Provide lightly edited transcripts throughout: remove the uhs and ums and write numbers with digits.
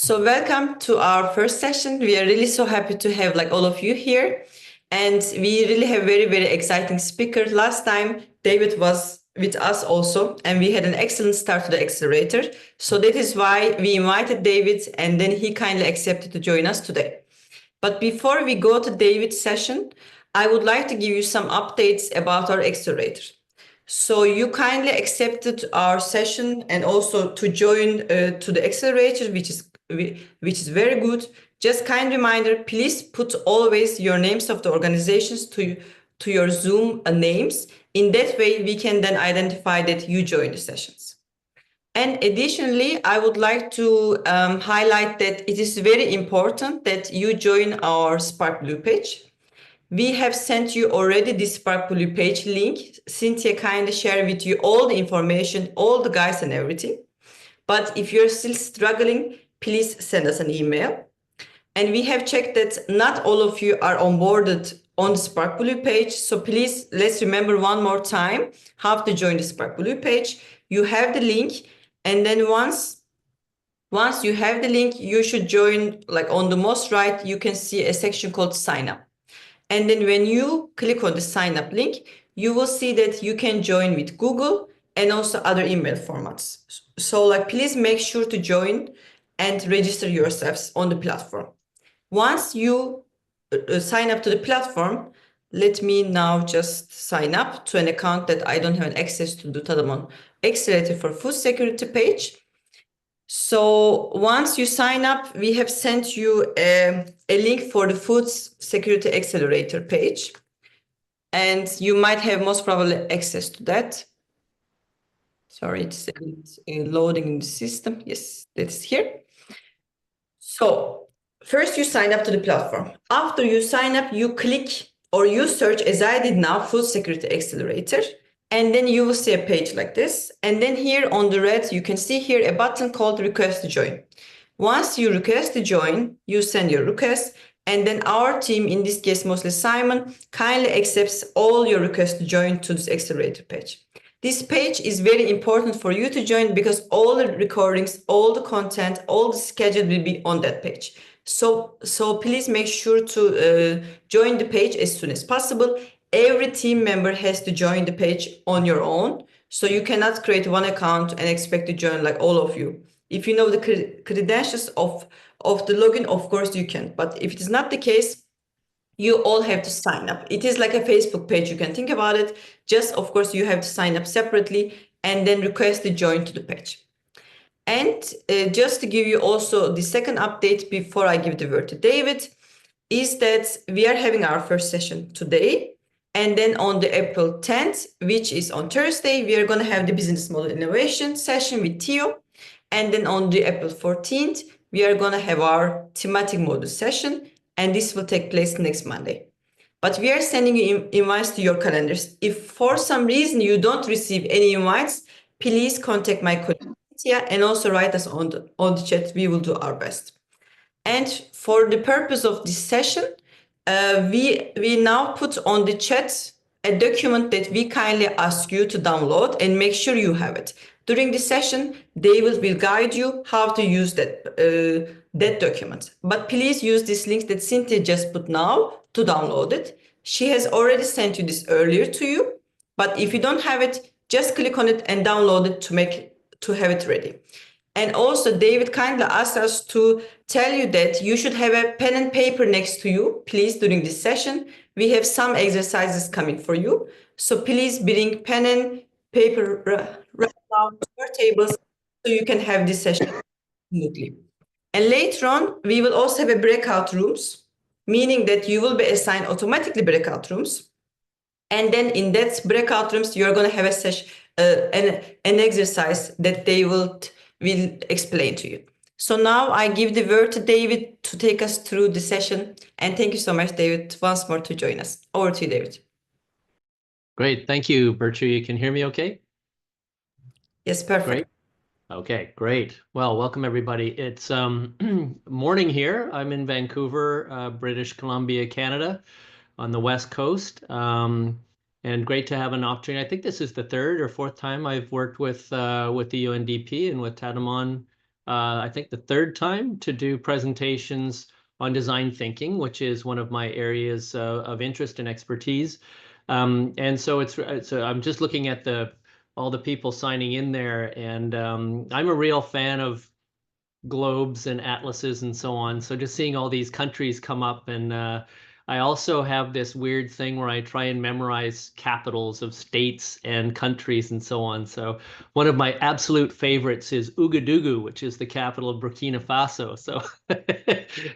So welcome to our first session. We are really so happy to have all of you here. And we really have very, very exciting speaker. Last time, David was with us also, and we had an excellent start to the accelerator. So that is why we invited David, and then he kindly accepted to join us today. But before we go to David's session, I would like to give you some updates about our accelerator. So you kindly accepted our session and also to join to the accelerator, which is very good. Just kind reminder, please put always your names of the organizations to your Zoom names. In that way, we can then identify that you joined the sessions. And additionally, I would like to highlight that it is very important that you join our Spark Blue page. We have sent you already this Spark Blue page link. Cynthia kindly share with you all the information, all the guides and everything. But if you're still struggling, please send us an email. And we have checked that not all of you are onboarded on the Spark Blue page. So please, let's remember one more time how to join the Spark Blue page. You have the link. And then once you have the link, you should join, on the most right, you can see a section called sign up. And then when you click on the sign up link, you will see that you can join with Google and also other email formats. So please make sure to join and register yourselves on the platform. Once you sign up to the platform, let me now just sign up to an account that I don't have access to the Tadamon Accelerator for Food Security page. So once you sign up, we have sent you a link for the Food Security Accelerator page. And you might have most probably access to that. Sorry, it's loading in the system. Yes, that's here. So first you sign up to the platform. After you sign up, you click or you search, as I did now, Food Security Accelerator. And then you will see a page like this. And then here on the red, you can see here a button called Request to Join. Once you request to join, you send your request. And then our team, in this case, mostly Simon, kindly accepts all your requests to join to this accelerator page. This page is very important for you to join because all the recordings, all the content, all the schedule will be on that page. So please make sure to join the page as soon as possible. Every team member has to join the page on your own. So you cannot create one account and expect to join all of you. If you know the credentials of the login, of course you can. But if it is not the case, you all have to sign up. It is like a Facebook page. You can think about it. Just, of course, you have to sign up separately and then request to join to the page. And just to give you also the second update before I give the word to David, is that we are having our first session today. And then on the April 10th, which is on Thursday, we are going to have the business model innovation session with Theo. And then on the April 14th, we are going to have our thematic model session. And this will take place next Monday. But we are sending you invites to your calendars. If for some reason you don't receive any invites, please contact my colleague and also write us on the chat. We will do our best. And for the purpose of this session, we now put on the chat a document that we kindly ask you to download and make sure you have it. During the session, David will guide you how to use that document. But please use this link that Cynthia just put now to download it. She has already sent you this earlier to you. But if you don't have it, just click on it and download it to have it ready. And also, David kindly asked us to tell you that you should have a pen and paper next to you, please, during this session. We have some exercises coming for you. So please bring pen and paper right now to your tables so you can have this session smoothly. And later on, we will also have a breakout rooms, meaning that you will be assigned automatically breakout rooms. And then in that breakout rooms, you're going to have a session, an exercise that they will explain to you. So now I give the word to David to take us through the session. And thank you so much, David, once more to join us. Over to you, David. Great. Thank you, Bertru. You can hear me okay? Yes, perfect. Great. Okay, great. Well, welcome everybody. It's morning here. I'm in Vancouver, British Columbia, Canada, on the West Coast. And great to have an opportunity. I think this is the third or fourth time I've worked with the UNDP and with Tadamon I think, the third time to do presentations on design thinking, which is one of my areas of interest and expertise. And so I'm just looking at all the people signing in there, and I'm a real fan of globes and atlases and so on. So just seeing all these countries come up, and I also have this weird thing where I try and memorize capitals of states and countries and so on. So one of my absolute favorites is Ouagadougou, which is the capital of Burkina Faso. So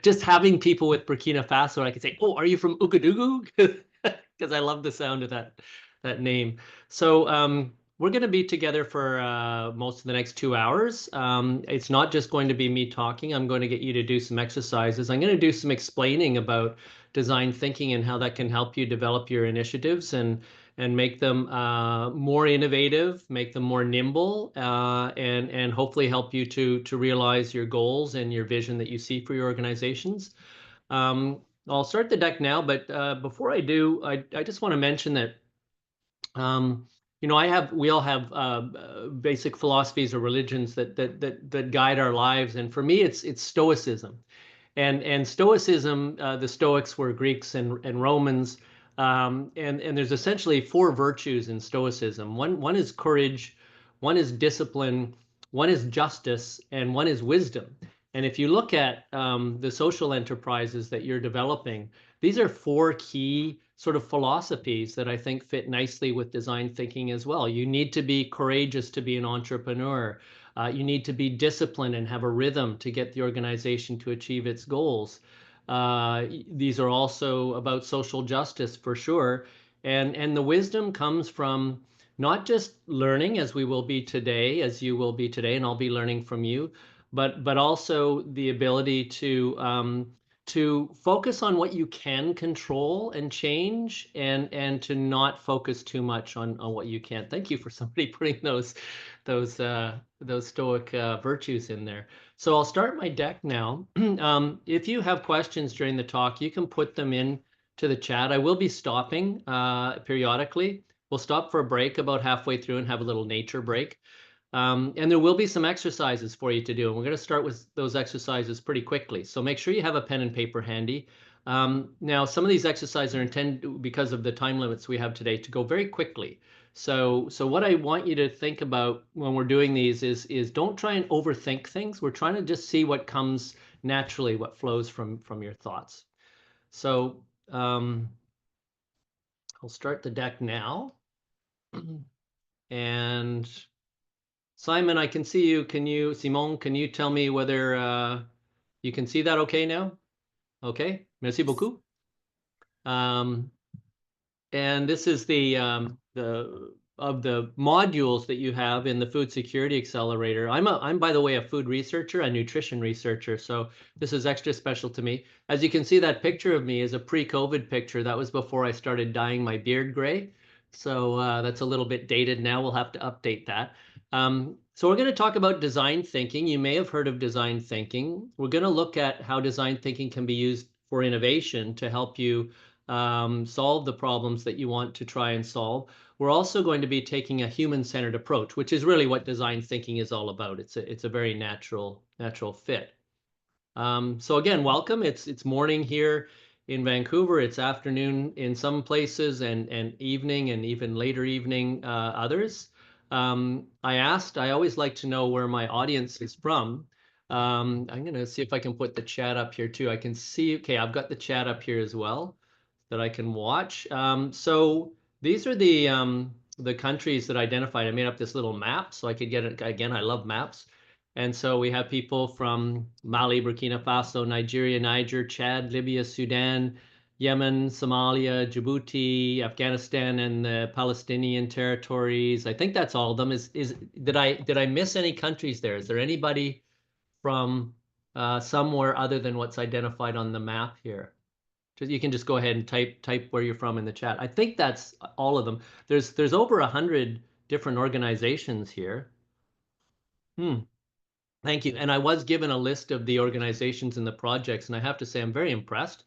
just having people with Burkina Faso, I can say, "Oh, are you from Ouagadougou?" Because I love the sound of that name. So we're going to be together for most of the next 2 hours. It's not just going to be me talking. I'm going to get you to do some exercises. I'm going to do some explaining about design thinking and how that can help you develop your initiatives and make them more innovative, make them more nimble, and hopefully help you to realize your goals and your vision that you see for your organizations. I'll start the deck now, but before I do, I just want to mention that um, we all have basic philosophies or religions that guide our lives, and for me, it's Stoicism. And Stoicism, the Stoics were Greeks and Romans, and there's essentially four virtues in Stoicism. One is courage, one is discipline, one is justice, and one is wisdom. And if you look at the social enterprises that you're developing, these are four key sort of philosophies that I think fit nicely with design thinking as well. You need to be courageous to be an entrepreneur. You need to be disciplined and have a rhythm to get the organization to achieve its goals. These are also about social justice for sure. And the wisdom comes from not just learning as we will be today, as you will be today, and I'll be learning from you, but also the ability to focus on what you can control and change, and to not focus too much on what you can't. Thank you for somebody putting those Stoic virtues in there. So I'll start my deck now. If you have questions during the talk, you can put them in to the chat. I will be stopping periodically. We'll stop for a break about halfway through and have a little nature break. And there will be some exercises for you to do. And we're going to start with those exercises pretty quickly. So make sure you have a pen and paper handy. Now, some of these exercises are intended, because of the time limits we have today, to go very quickly. So what I want you to think about when we're doing these is don't try and overthink things. We're trying to just see what comes naturally, what flows from your thoughts. So I'll start the deck now. And Simon, I can see you. Simon, can you tell me whether you can see that okay now? Okay, merci beaucoup. And this is the of the modules that you have in the Food Security Accelerator. I'm by the way a food researcher, a nutrition researcher, so this is extra special to me. As you can see, that picture of me is a pre-COVID picture. That was before I started dyeing my beard gray. So that's a little bit dated now. We'll have to update that. So we're going to talk about design thinking. You may have heard of design thinking. We're going to look at how design thinking can be used for innovation to help you solve the problems that you want to try and solve. We're also going to be taking a human-centered approach, which is really what design thinking is all about. It's a very natural fit. So again, welcome. It's morning here in Vancouver. It's afternoon in some places, and evening and even later evening others. I always like to know where my audience is from. I'm going to see if I can put the chat up here too. I can see, okay, I've got the chat up here as well that I can watch. So these are the countries that I identified. I made up this little map so I could get it. Again, I love maps. And so we have people from Mali, Burkina Faso, Nigeria, Niger, Chad, Libya, Sudan, Yemen, Somalia, Djibouti, Afghanistan, and the Palestinian territories. I think that's all of them. Did I miss any countries there? Is there anybody from somewhere other than what's identified on the map here? You can just go ahead and type where you're from in the chat. I think that's all of them. There's over 100 different organizations here. Thank you. And I was given a list of the organizations and the projects, and I have to say I'm very impressed.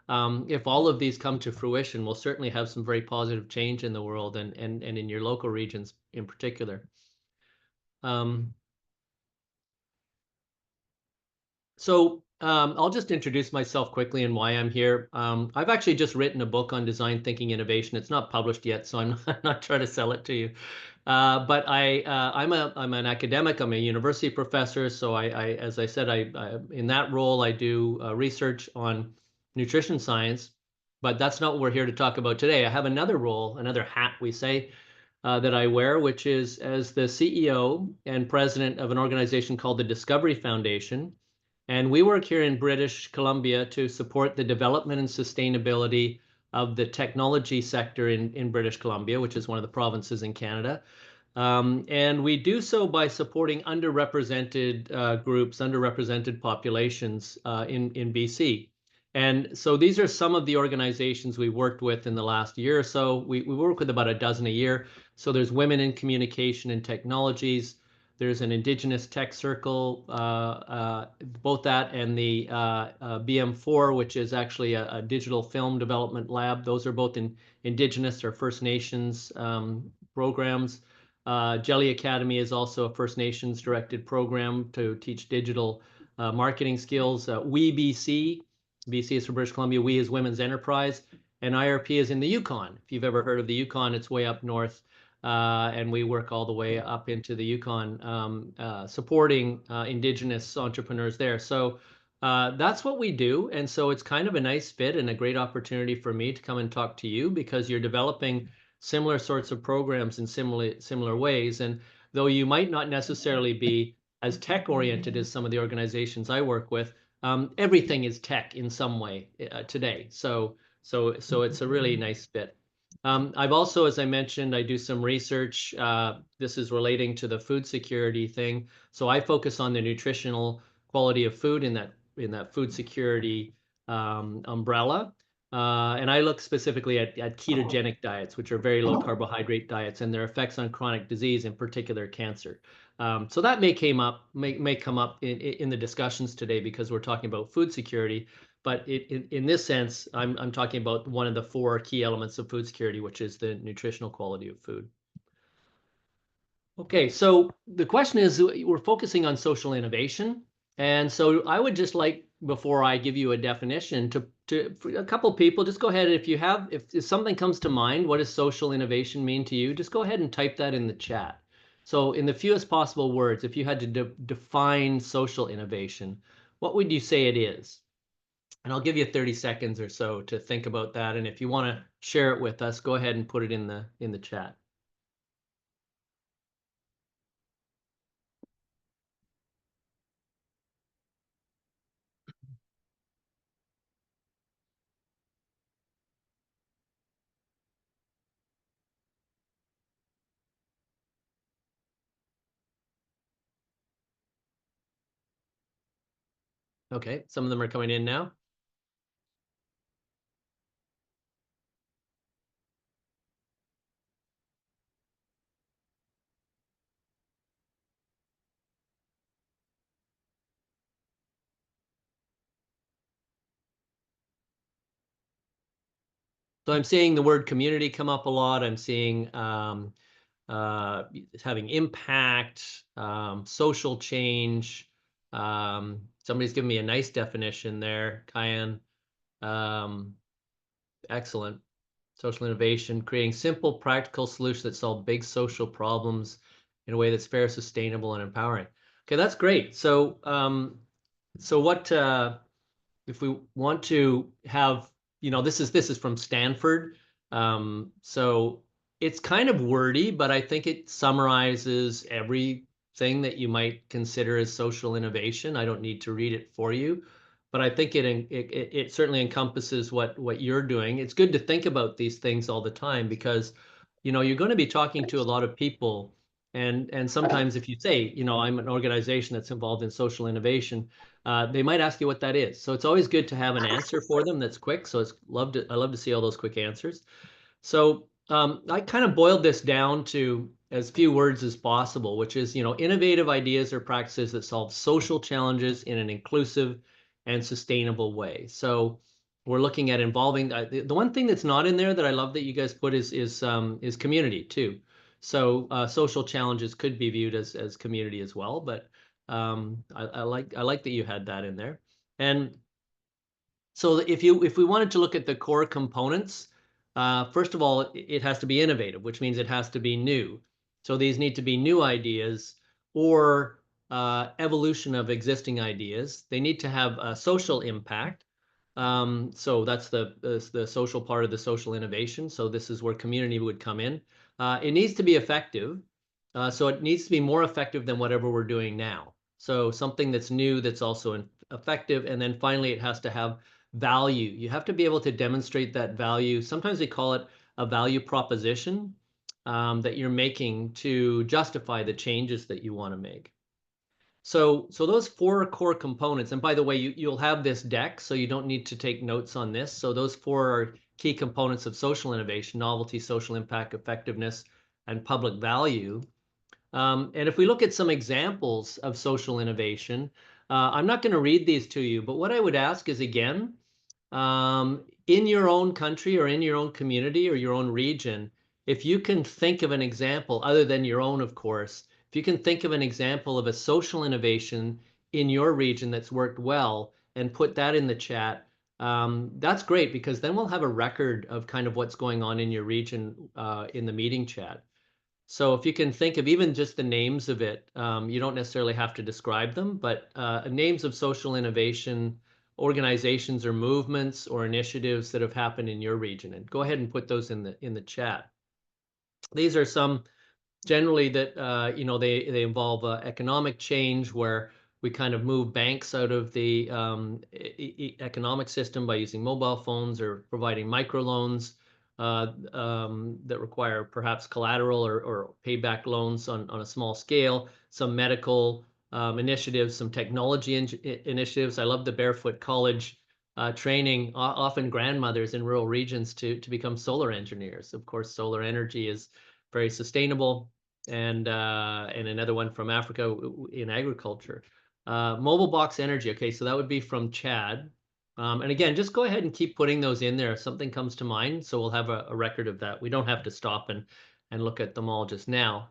If all of these come to fruition, we'll certainly have some very positive change in the world, and in your local regions in particular. I'll just introduce myself quickly and why I'm here. I've actually just written a book on design thinking innovation. It's not published yet, so I'm not trying to sell it to you. But I'm an academic. I'm a university professor. So as I said, in that role I do research on nutrition science. But that's not what we're here to talk about today. I have another role, another hat, we say, that I wear, which is as the CEO and president of an organization called the Discovery Foundation. And we work here in British Columbia to support the development and sustainability of the technology sector in British Columbia, which is one of the provinces in Canada. And we do so by supporting underrepresented groups, underrepresented populations in BC. And so these are some of the organizations we worked with in the last year or so. We work with about a dozen a year. So there's Women in Communication and Technologies. There's an Indigenous Tech Circle, both that and the BM4, which is actually a digital film development lab. Those are both in Indigenous or First Nations programs. Jelly Academy is also a First Nations directed program to teach digital marketing skills. BC is for British Columbia. We is Women's Enterprise, and IRP is in the Yukon. If you've ever heard of the Yukon, it's way up north. And we work all the way up into the Yukon, supporting Indigenous entrepreneurs there. So that's what we do. And so it's kind of a nice fit and a great opportunity for me to come and talk to you because you're developing similar sorts of programs in similar ways. And though you might not necessarily be as tech oriented as some of the organizations I work with, everything is tech in some way today. So it's a really nice fit. I've also, as I mentioned, I do some research. This is relating to the food security thing. So I focus on the nutritional quality of food in that food security umbrella. And I look specifically at ketogenic diets, which are very low carbohydrate diets, and their effects on chronic disease, in particular cancer. So that may come up in the discussions today because we're talking about food security. But in this sense, I'm talking about one of the four key elements of food security, which is the nutritional quality of food. Okay, so the question is, we're focusing on social innovation. And so I would just like, before I give you a definition, for a couple people, just go ahead. If something comes to mind, what does social innovation mean to you? Just go ahead and type that in the chat. So in the fewest possible words, if you had to define social innovation, what would you say it is? And I'll give you 30 seconds or so to think about that. And if you want to share it with us, go ahead and put it in the chat. Okay, some of them are coming in now. So I'm seeing the word community come up a lot. I'm seeing having impact, social change. Somebody's giving me a nice definition there, Kyan. Excellent. Social innovation, creating simple, practical solutions that solve big social problems in a way that's fair, sustainable, and empowering. Okay, that's great. So, what if we want to have, this is from Stanford. So it's kind of wordy, but I think it summarizes everything that you might consider as social innovation. I don't need to read it for you, but I think it certainly encompasses what you're doing. It's good to think about these things all the time because, you're going to be talking to a lot of people. And sometimes if you say, I'm an organization that's involved in social innovation, they might ask you what that is. So it's always good to have an answer for them that's quick. So I love to see all those quick answers. So I kind of boiled this down to as few words as possible, which is, innovative ideas or practices that solve social challenges in an inclusive and sustainable way. So we're looking at involving the one thing that's not in there that I love that you guys put is community too. So social challenges could be viewed as community as well, but I like that you had that in there. And so if we wanted to look at the core components, first of all, it has to be innovative, which means it has to be new. So these need to be new ideas or evolution of existing ideas. They need to have a social impact. So that's the social part of the social innovation. So this is where community would come in. It needs to be effective. So it needs to be more effective than whatever we're doing now. So something that's new that's also effective. And then finally, it has to have value. You have to be able to demonstrate that value. Sometimes we call it a value proposition that you're making to justify the changes that you want to make. So those four core components, and by the way, you'll have this deck, so you don't need to take notes on this. So those four are key components of social innovation: novelty, social impact, effectiveness, and public value. And if we look at some examples of social innovation, I'm not going to read these to you, but what I would ask is, again, in your own country or in your own community or your own region, if you can think of an example other than your own, of course, if you can think of an example of a social innovation in your region that's worked well and put that in the chat, that's great, because then we'll have a record of kind of what's going on in your region in the meeting chat. So if you can think of even just the names of it, you don't necessarily have to describe them, but names of social innovation organizations or movements or initiatives that have happened in your region, and go ahead and put those in the chat. These are some generally that they involve economic change, where we kind of move banks out of the economic system by using mobile phones or providing microloans that require perhaps collateral or payback loans on a small scale. Some medical initiatives, some technology initiatives. I love the Barefoot College training often grandmothers in rural regions to become solar engineers. Of course, solar energy is very sustainable, and another one from Africa in agriculture. Mobile box energy. Okay, so that would be from Chad. And again, just go ahead and keep putting those in there if something comes to mind. So we'll have a record of that. We don't have to stop and look at them all just now.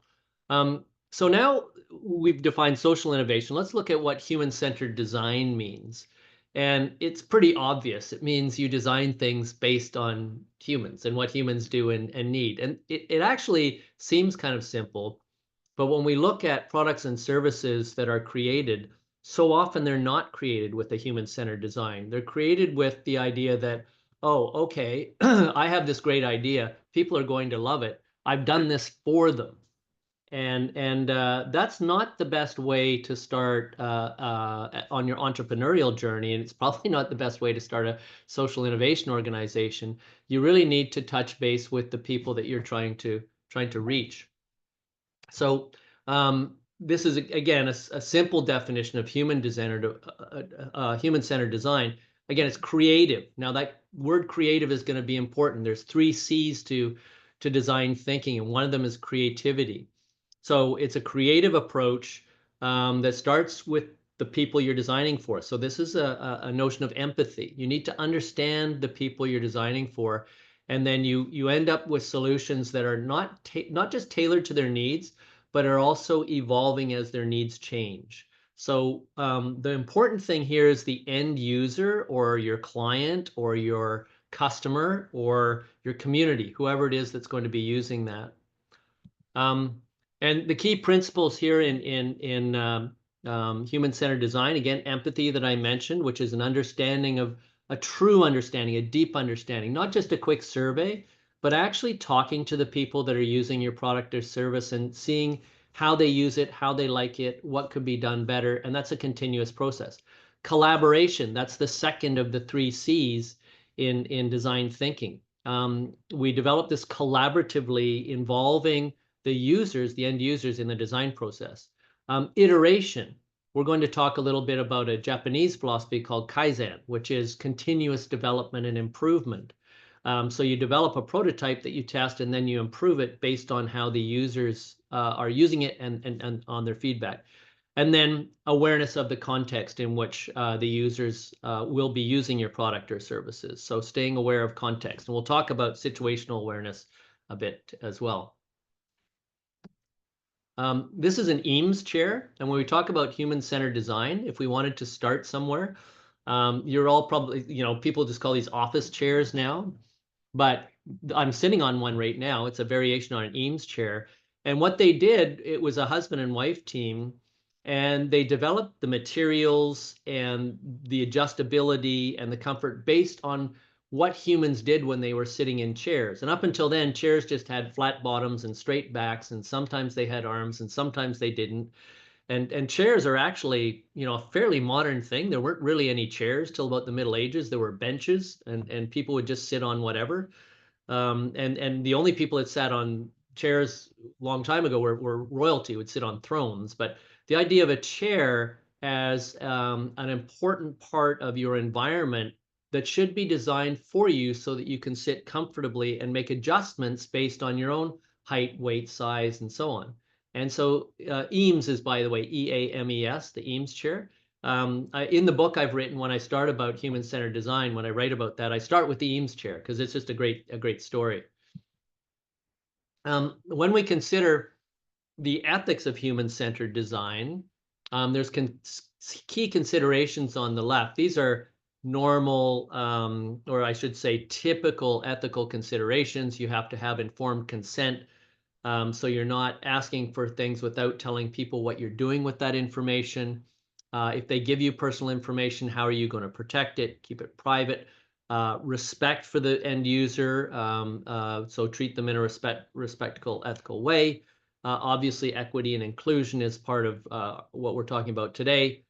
So now we've defined social innovation. Let's look at what human-centered design means. And it's pretty obvious. It means you design things based on humans and what humans do and need. And it actually seems kind of simple, but when we look at products and services that are created, so often they're not created with a human-centered design. They're created with the idea that, oh, okay, I have this great idea. People are going to love it. I've done this for them. And that's not the best way to start on your entrepreneurial journey, and it's probably not the best way to start a social innovation organization. You really need to touch base with the people that you're trying to reach. So this is again a simple definition of human-centered design. Again, it's creative. Now that word creative is going to be important. There's 3 C's to design thinking, and one of them is creativity. So it's a creative approach that starts with the people you're designing for. So this is a notion of empathy. You need to understand the people you're designing for, and then you end up with solutions that are not just tailored to their needs, but are also evolving as their needs change. So the important thing here is the end user or your client or your customer or your community, whoever it is that's going to be using that. And the key principles here in human-centered design, again, empathy that I mentioned, which is an understanding of a true understanding, a deep understanding, not just a quick survey, but actually talking to the people that are using your product or service and seeing how they use it, how they like it, what could be done better. And that's a continuous process. Collaboration, that's the second of the 3 C's in design thinking. We develop this collaboratively involving the users, the end users in the design process. Iteration. We're going to talk a little bit about a Japanese philosophy called Kaizen, which is continuous development and improvement. So you develop a prototype that you test, and then you improve it based on how the users are using it and on their feedback. And then awareness of the context in which the users will be using your product or services. So staying aware of context. And we'll talk about situational awareness a bit as well. This is an Eames chair, and when we talk about human-centered design, if we wanted to start somewhere, you're all probably, people just call these office chairs now, but I'm sitting on one right now. It's a variation on an Eames chair. And what they did, it was a husband and wife team, and they developed the materials and the adjustability and the comfort based on what humans did when they were sitting in chairs. And up until then, chairs just had flat bottoms and straight backs, and sometimes they had arms and sometimes they didn't. And chairs are actually, a fairly modern thing. There weren't really any chairs till about the Middle Ages. There were benches, and people would just sit on whatever. And the only people that sat on chairs a long time ago were royalty, would sit on thrones. But the idea of a chair as an important part of your environment that should be designed for you so that you can sit comfortably and make adjustments based on your own height, weight, size, and so on. And so Eames is, by the way, EAMES, the Eames chair. In the book I've written, when I start about human-centered design, when I write about that, I start with the Eames chair because it's just a great story. When we consider the ethics of human-centered design, there's key considerations on the left. These are normal, or I should say typical ethical considerations. You have to have informed consent. So you're not asking for things without telling people what you're doing with that information. If they give you personal information, how are you going to protect it? Keep it private. Respect for the end user. So treat them in a respectful, ethical way. Obviously, equity and inclusion is part of what we're talking about today.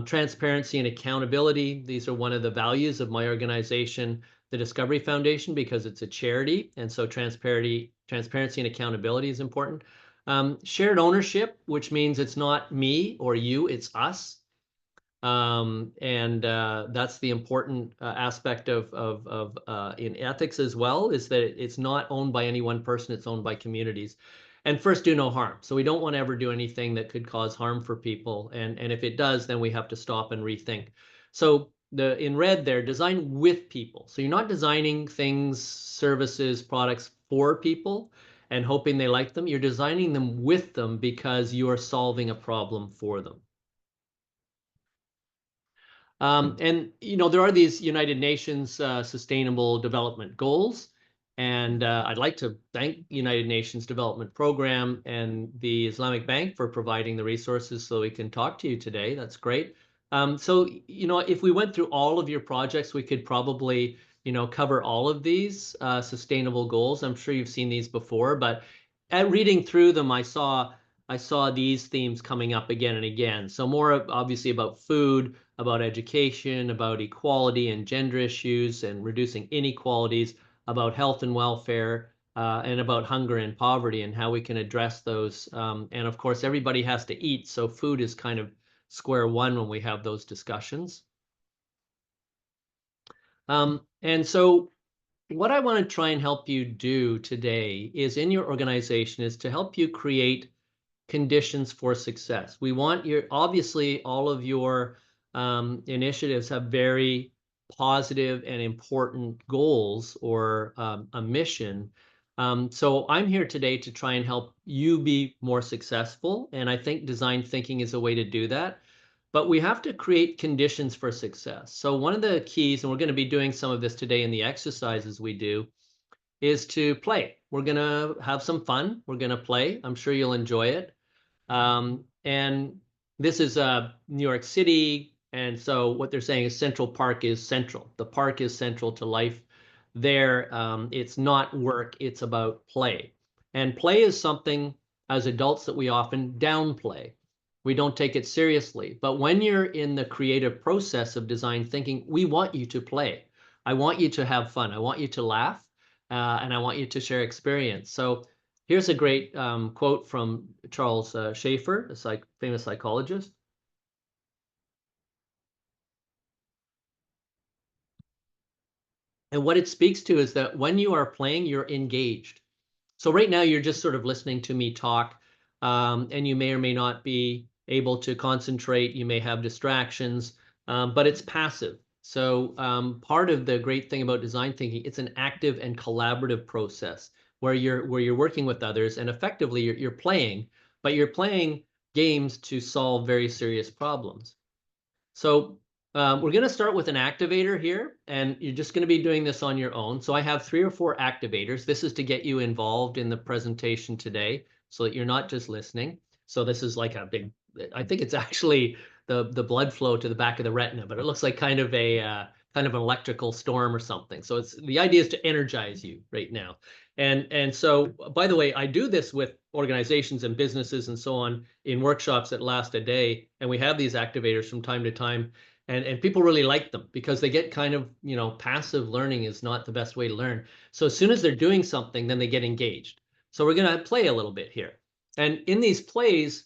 Transparency and accountability. These are one of the values of my organization, the Discovery Foundation, because it's a charity, and so transparency and accountability is important. Shared ownership, which means it's not me or you, it's us. And that's the important aspect of in ethics as well, is that it's not owned by any one person, it's owned by communities. And first, do no harm. So we don't want to ever do anything that could cause harm for people. And if it does, then we have to stop and rethink. So in red there, design with people. So you're not designing things, services, products for people and hoping they like them. You're designing them with them because you are solving a problem for them. And there are these United Nations Sustainable Development Goals, and I'd like to thank United Nations Development Program and the Islamic Bank for providing the resources so we can talk to you today. That's great. So if we went through all of your projects, we could probably cover all of these sustainable goals. I'm sure you've seen these before, but at reading through them, I saw these themes coming up again and again. So more obviously about food, about education, about equality and gender issues and reducing inequalities, about health and welfare, and about hunger and poverty and how we can address those. And of course, everybody has to eat, so food is kind of square one when we have those discussions. And so what I want to try and help you do today is in your organization is to help you create conditions for success. We want obviously all of your initiatives have very positive and important goals or a mission. So I'm here today to try and help you be more successful. And I think design thinking is a way to do that. But we have to create conditions for success. So one of the keys, and we're going to be doing some of this today in the exercises we do, is to play. We're going to have some fun. We're going to play. I'm sure you'll enjoy it. And this is New York City. And so what they're saying is Central Park is central. The park is central to life there. It's not work, it's about play. And play is something as adults that we often downplay. We don't take it seriously. But when you're in the creative process of design thinking, we want you to play. I want you to have fun. I want you to laugh. And I want you to share experience. So here's a great quote from Charles Schaefer, a famous psychologist. And what it speaks to is that when you are playing, you're engaged. So right now you're just sort of listening to me talk, and you may or may not be able to concentrate. You may have distractions, but it's passive. So part of the great thing about design thinking, it's an active and collaborative process where you're working with others and effectively you're playing, but you're playing games to solve very serious problems. So we're going to start with an activator here, and you're just going to be doing this on your own. So I have 3 or 4 activators. This is to get you involved in the presentation today so that you're not just listening. So this is like a big, I think it's actually the blood flow to the back of the retina, but it looks like kind of a kind of an electrical storm or something. So it's the idea is to energize you right now. And so, by the way, I do this with organizations and businesses and so on in workshops that last a day, and we have these activators from time to time, and people really like them because they get kind of, you know, passive learning is not the best way to learn. So as soon as they're doing something, then they get engaged. So we're going to play a little bit here, and in these plays,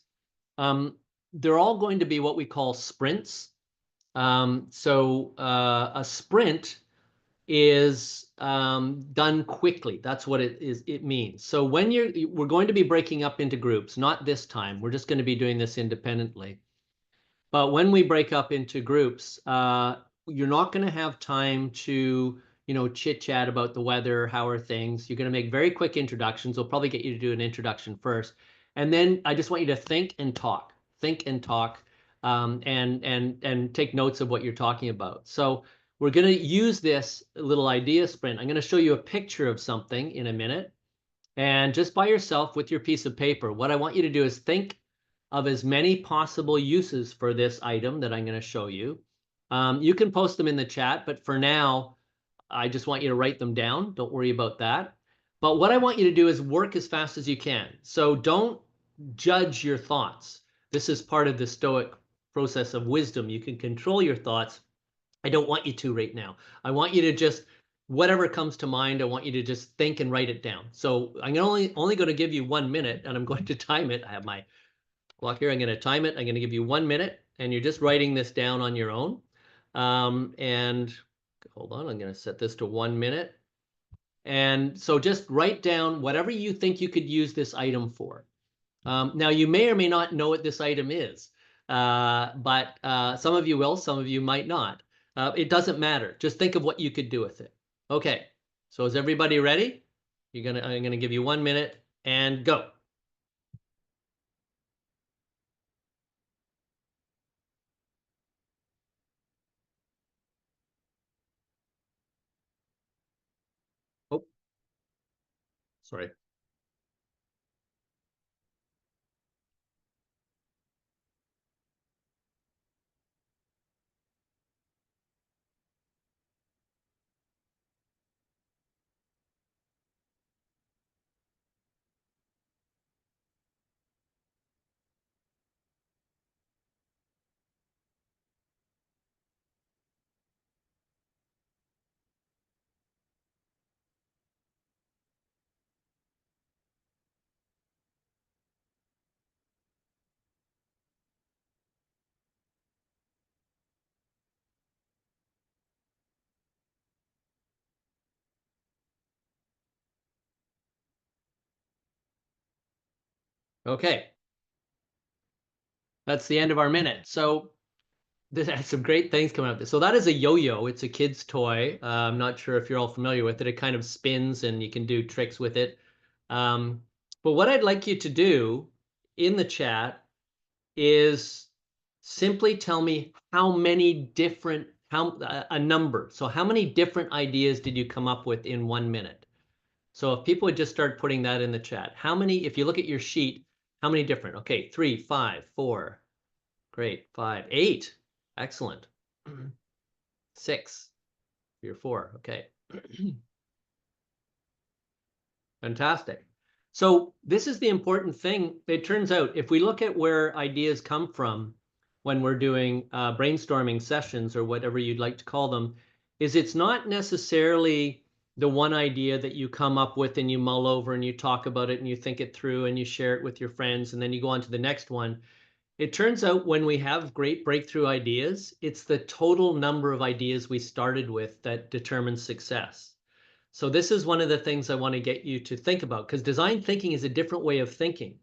they're all going to be what we call sprints. A sprint is done quickly. That's what it is. It means. So when we're going to be breaking up into groups, not this time. We're just going to be doing this independently. But when we break up into groups, you're not going to have time to, you know, chit chat about the weather, how are things. You're going to make very quick introductions. We'll probably get you to do an introduction first, and then I just want you to think and talk, and take notes of what you're talking about. So we're going to use this little idea sprint. I'm going to show you a picture of something in a minute, and just by yourself with your piece of paper, what I want you to do is think of as many possible uses for this item that I'm going to show you. You can post them in the chat, but for now, I just want you to write them down. Don't worry about that. But what I want you to do is work as fast as you can. So don't judge your thoughts. This is part of the Stoic process of wisdom. You can control your thoughts. I don't want you to right now. I want you to just, whatever comes to mind, I want you to just think and write it down. So I'm only going to give you 1 minute, and I'm going to time it. I have my clock here. I'm going to time it. I'm going to give you 1 minute, and you're just writing this down on your own. And hold on, I'm going to set this to 1 minute. And so just write down whatever you think you could use this item for. Now, you may or may not know what this item is, but some of you will, some of you might not. It doesn't matter. Just think of what you could do with it. Okay, so is everybody ready? I'm gonna give you 1 minute and go. Oh, sorry. Okay, that's the end of our minute. So this has some great things coming up. So that is a yo-yo. It's a kid's toy. I'm not sure if you're all familiar with it. It kind of spins and you can do tricks with it. But what I'd like you to do in the chat is simply tell me how many different, a number. So how many different ideas did you come up with in 1 minute? So if people would just start putting that in the chat, how many, if you look at your sheet, how many different? Okay, 3, 5, 4, great, 5, 8, excellent. 6, 3 or 4, okay. Fantastic. So this is the important thing. It turns out if we look at where ideas come from when we're doing brainstorming sessions or whatever you'd like to call them, is it's not necessarily the one idea that you come up with and you mull over and you talk about it and you think it through and you share it with your friends and then you go on to the next one. It turns out when we have great breakthrough ideas, it's the total number of ideas we started with that determines success. So this is one of the things I want to get you to think about, because design thinking is a different way of thinking.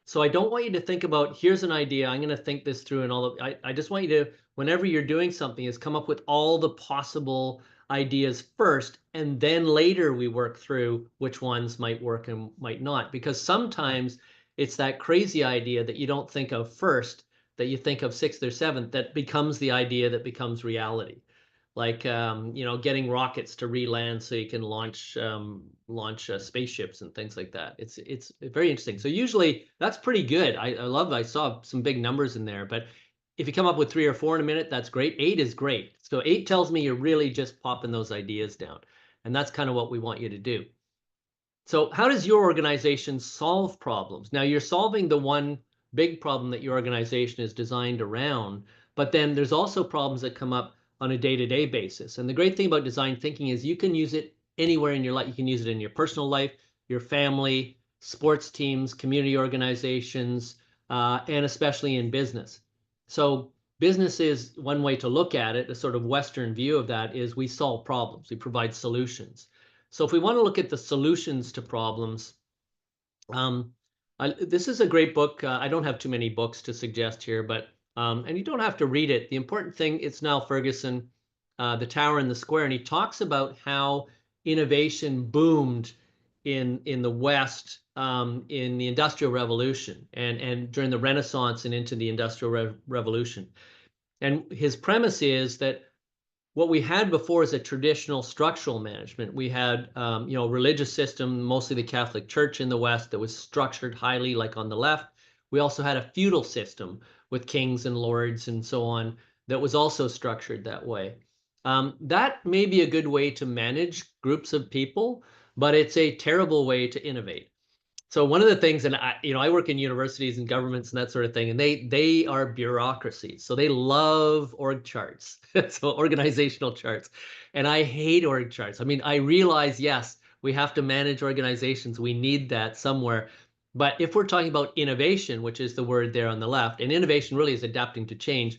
So I don't want you to think about, here's an idea, I'm going to think this through and all of, I just want you to, whenever you're doing something, is come up with all the possible ideas first, and then later we work through which ones might work and might not. Because sometimes It's that crazy idea that you don't think of first, that you think of sixth or seventh, that becomes the idea that becomes reality. Like getting rockets to re-land so you can launch spaceships and things like that. It's very interesting. So usually that's pretty good. I saw some big numbers in there, but if you come up with 3 or 4 in a minute, that's great. 8 is great. So 8 tells me you're really just popping those ideas down, and that's kind of what we want you to do. So how does your organization solve problems? Now you're solving the one big problem that your organization is designed around, but then there's also problems that come up on a day-to-day basis. And the great thing about design thinking is you can use it anywhere in your life. You can use it in your personal life, your family, sports teams, community organizations, and especially in business. So business is one way to look at it. A sort of Western view of that is we solve problems, we provide solutions. So if we want to look at the solutions to problems, this is a great book. I don't have too many books to suggest here, but and you don't have to read it. The important thing, it's Niall Ferguson, The Tower and the Square, and he talks about how innovation boomed in the West in the Industrial Revolution and during the Renaissance and into the Industrial Revolution. And his premise is that what we had before is a traditional structural management. We had, religious system, mostly the Catholic Church in the West, that was structured highly, like on the left. We also had a feudal system with kings and lords and so on that was also structured that way. That may be a good way to manage groups of people, but it's a terrible way to innovate. So one of the things, and I work in universities and governments and that sort of thing, and they are bureaucracies. So they love org charts, so organizational charts. And I hate org charts. I mean, I realize, yes, we have to manage organizations. We need that somewhere. But if we're talking about innovation, which is the word there on the left, and innovation really is adapting to change,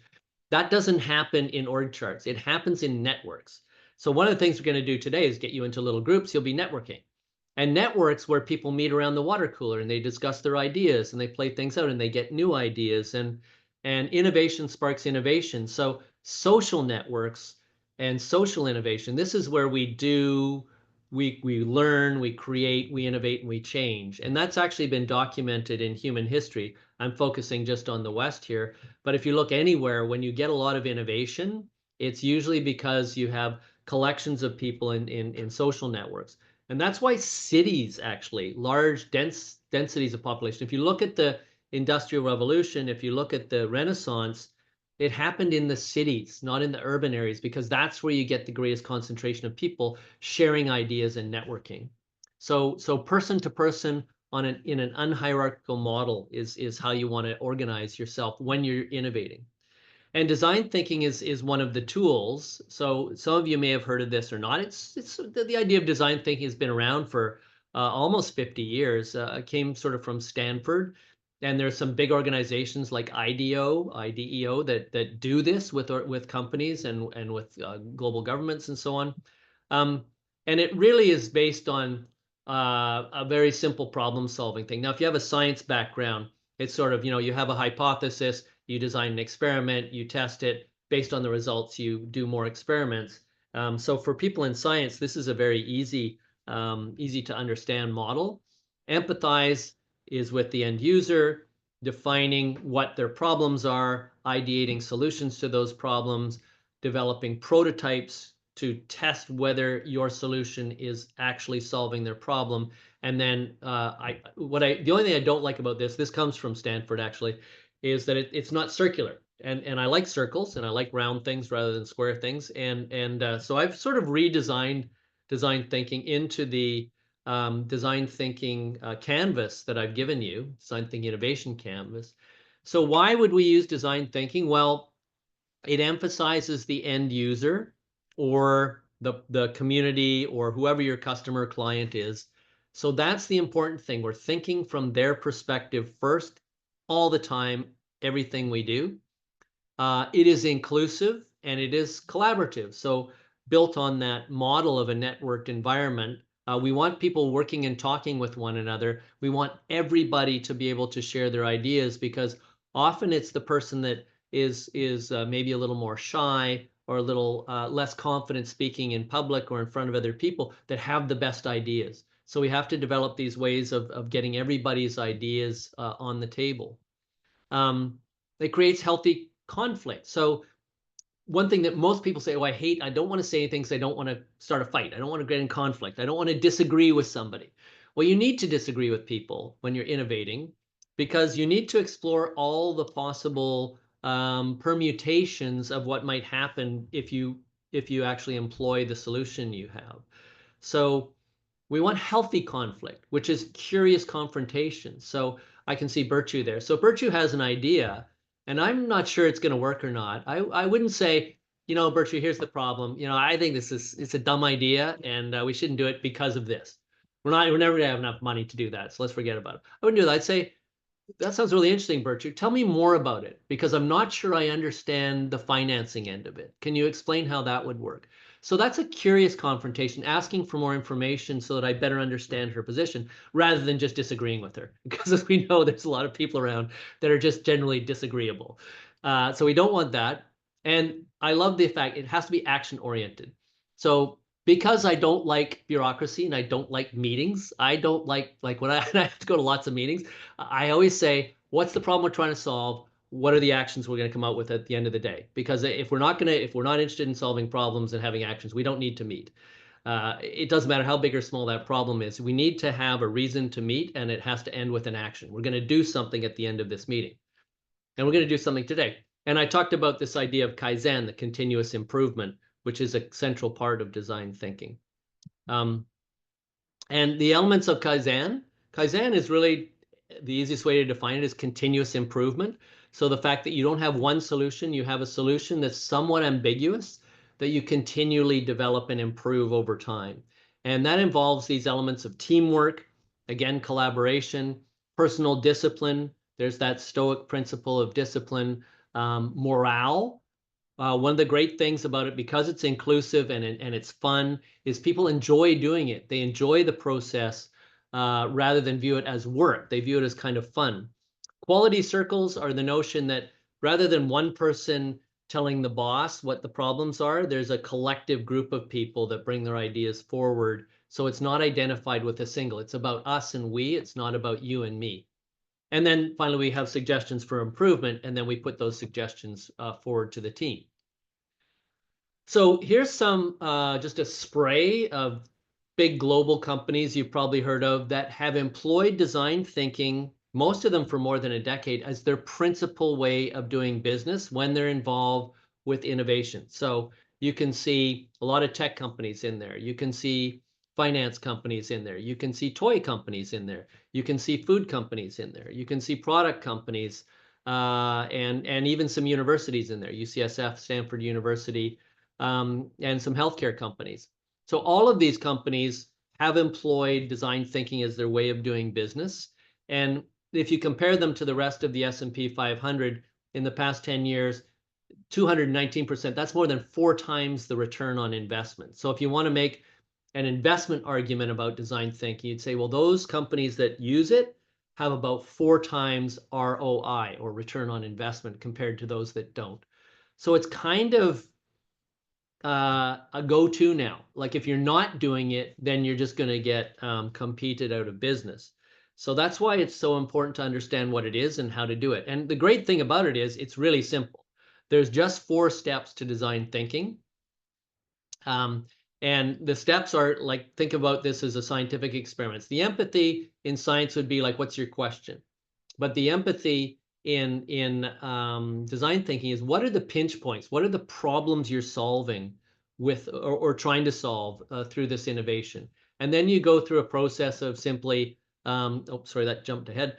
that doesn't happen in org charts. It happens in networks. So one of the things we're going to do today is get you into little groups. You'll be networking. And networks where people meet around the water cooler and they discuss their ideas and they play things out and they get new ideas, and innovation sparks innovation. So social networks and social innovation, this is where we learn, we create, we innovate, and we change. And that's actually been documented in human history. I'm focusing just on the West here, but if you look anywhere, when you get a lot of innovation, it's usually because you have collections of people in social networks. And that's why cities, actually, large, densities of population, if you look at the Industrial Revolution, if you look at the Renaissance, it happened in the cities, not in the urban areas, because that's where you get the greatest concentration of people sharing ideas and networking. So person to person in an unhierarchical model is how you want to organize yourself when you're innovating. And design thinking is one of the tools. So some of you may have heard of this or not. It's the idea of design thinking has been around for almost 50 years. It came sort of from Stanford, and there's some big organizations like IDEO that do this with companies and with global governments and so on. And it really is based on a very simple problem solving thing. Now, if you have a science background, it's sort of, you have a hypothesis, you design an experiment, you test it. Based on the results, you do more experiments. So for people in science, this is a very easy to understand model. Empathize is with the end user, defining what their problems are, ideating solutions to those problems, developing prototypes to test whether your solution is actually solving their problem. And then the only thing I don't like about this comes from Stanford actually, is that it's not circular. And I like circles and I like round things rather than square things. And so I've sort of redesigned design thinking into the design thinking canvas that I've given you, design thinking innovation canvas. So why would we use design thinking? Well, it emphasizes the end user or the community or whoever your customer client is. So that's the important thing. We're thinking from their perspective first, all the time, everything we do. It is inclusive and it is collaborative. So built on that model of a networked environment, we want people working and talking with one another. We want everybody to be able to share their ideas, because often it's the person that is maybe a little more shy or a little less confident speaking in public or in front of other people that have the best ideas. So we have to develop these ways of getting everybody's ideas on the table. It creates healthy conflict. So one thing that most people say, oh, I don't want to say anything because I don't want to start a fight. I don't want to get in conflict. I don't want to disagree with somebody. Well, you need to disagree with people when you're innovating because you need to explore all the possible permutations of what might happen if you actually employ the solution you have. So we want healthy conflict, which is curious confrontation. So I can see Virtue there. So Virtue has an idea, and I'm not sure it's going to work or not. I wouldn't say, Virtue, here's the problem. I think it's a dumb idea, and we shouldn't do it because of this. We're never going to have enough money to do that, so let's forget about it. I wouldn't do that. I'd say, that sounds really interesting, Virtue. Tell me more about it because I'm not sure I understand the financing end of it. Can you explain how that would work? So that's a curious confrontation, asking for more information so that I better understand her position rather than just disagreeing with her. Because as we know, there's a lot of people around that are just generally disagreeable. So we don't want that. And I love the fact it has to be action oriented. So because I don't like bureaucracy and I don't like meetings, I don't like when I have to go to lots of meetings, I always say, what's the problem we're trying to solve? What are the actions we're going to come out with at the end of the day? Because if we're not interested in solving problems and having actions, we don't need to meet. It doesn't matter how big or small that problem is. We need to have a reason to meet, and it has to end with an action. We're going to do something at the end of this meeting, and we're going to do something today. And I talked about this idea of Kaizen, the continuous improvement, which is a central part of design thinking. And the elements of Kaizen is really the easiest way to define it is continuous improvement. So the fact that you don't have one solution, you have a solution that's somewhat ambiguous that you continually develop and improve over time. And that involves these elements of teamwork, again, collaboration, personal discipline. There's that Stoic principle of discipline, morale. One of the great things about it, because it's inclusive and it's fun, is people enjoy doing it. They enjoy the process rather than view it as work. They view it as kind of fun. Quality circles are the notion that rather than one person telling the boss what the problems are, there's a collective group of people that bring their ideas forward. So it's not identified with a single. It's about us and we. It's not about you and me. And then finally, we have suggestions for improvement, and then we put those suggestions forward to the team. So here's some, just a spray of big global companies you've probably heard of that have employed design thinking, most of them for more than a decade, as their principal way of doing business when they're involved with innovation. So you can see a lot of tech companies in there. You can see finance companies in there. You can see toy companies in there. You can see food companies in there. You can see product companies and even some universities in there, UCSF, Stanford University, and some healthcare companies. So all of these companies have employed design thinking as their way of doing business. And if you compare them to the rest of the S&P 500 in the past 10 years, 219%, that's more than 4 times the return on investment. So if you want to make an investment argument about design thinking, you'd say, well, those companies that use it have about 4 times ROI, or return on investment, compared to those that don't. So it's kind of a go-to now. Like if you're not doing it, then you're just going to get competed out of business. So that's why it's so important to understand what it is and how to do it. And the great thing about it is it's really simple. There's just 4 steps to design thinking. And the steps are like, think about this as a scientific experiment. The empathy in science would be like, what's your question? But the empathy in design thinking is, what are the pinch points? What are the problems you're solving with or trying to solve through this innovation? And then you go through a process of simply, oh, sorry, that jumped ahead.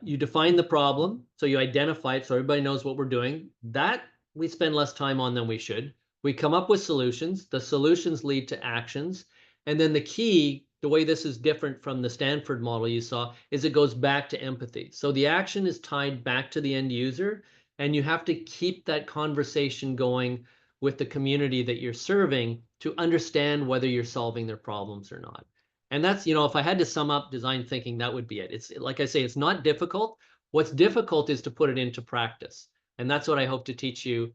You define the problem. So you identify it so everybody knows what we're doing. That we spend less time on than we should. We come up with solutions. The solutions lead to actions. And then the key, the way this is different from the Stanford model you saw, is it goes back to empathy. So the action is tied back to the end user, and you have to keep that conversation going with the community that you're serving to understand whether you're solving their problems or not. And that's, if I had to sum up design thinking, that would be it. It's like I say, it's not difficult. What's difficult is to put it into practice. And that's what I hope to teach you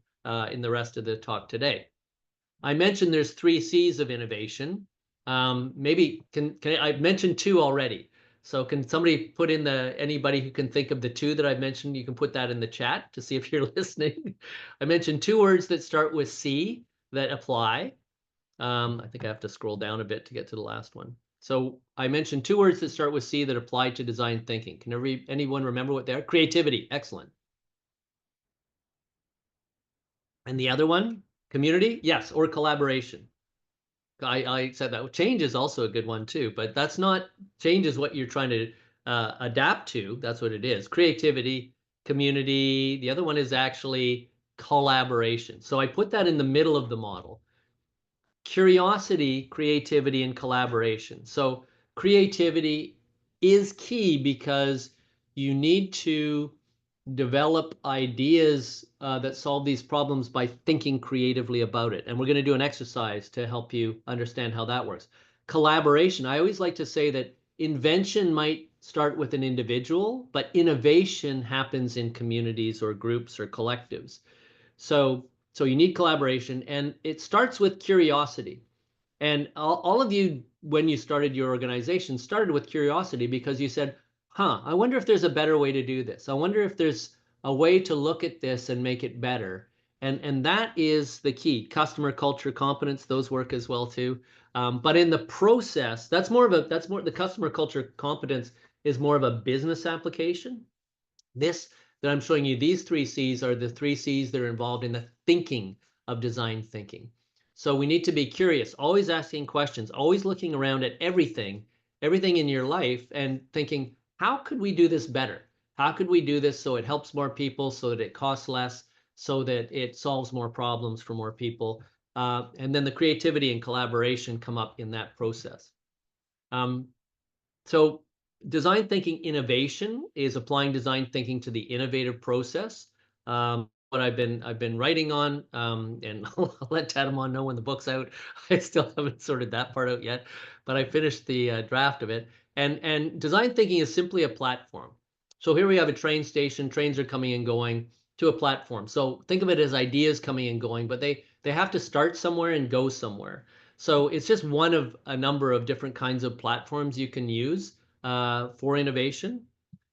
in the rest of the talk today. I mentioned there's 3 C's of innovation. Maybe I've mentioned two already. So can somebody put in anybody who can think of the two that I've mentioned, you can put that in the chat to see if you're listening. I mentioned two words that start with C that apply. I think I have to scroll down a bit to get to the last one. So I mentioned two words that start with C that apply to design thinking. Can anyone remember what they are? Creativity, excellent. And the other one, community, yes, or collaboration. I said that change is also a good one too, but that's not change is what you're trying to adapt to. That's what it is. Creativity, community. The other one is actually collaboration. So I put that in the middle of the model. Curiosity, creativity, and collaboration. So creativity is key because you need to develop ideas that solve these problems by thinking creatively about it. And we're going to do an exercise to help you understand how that works. Collaboration. I always like to say that invention might start with an individual, but innovation happens in communities or groups or collectives. So you need collaboration, and it starts with curiosity. And all of you, when you started your organization, started with curiosity because you said, I wonder if there's a better way to do this. I wonder if there's a way to look at this and make it better. And that is the key. Customer culture, competence, those work as well too. But in the process, that's more the customer culture competence is more of a business application. This that I'm showing you, these three C's are the three C's that are involved in the thinking of design thinking. So we need to be curious, always asking questions, always looking around at everything in your life and thinking, how could we do this better? How could we do this so it helps more people, so that it costs less, so that it solves more problems for more people? And then the creativity and collaboration come up in that process. So design thinking innovation is applying design thinking to the innovative process. What I've been writing on, and I'll let Tadamon know when the book's out. I still haven't sorted that part out yet, but I finished the draft of it. And design thinking is simply a platform. So here we have a train station. Trains are coming and going to a platform. So think of it as ideas coming and going, but they have to start somewhere and go somewhere. So it's just one of a number of different kinds of platforms you can use for innovation.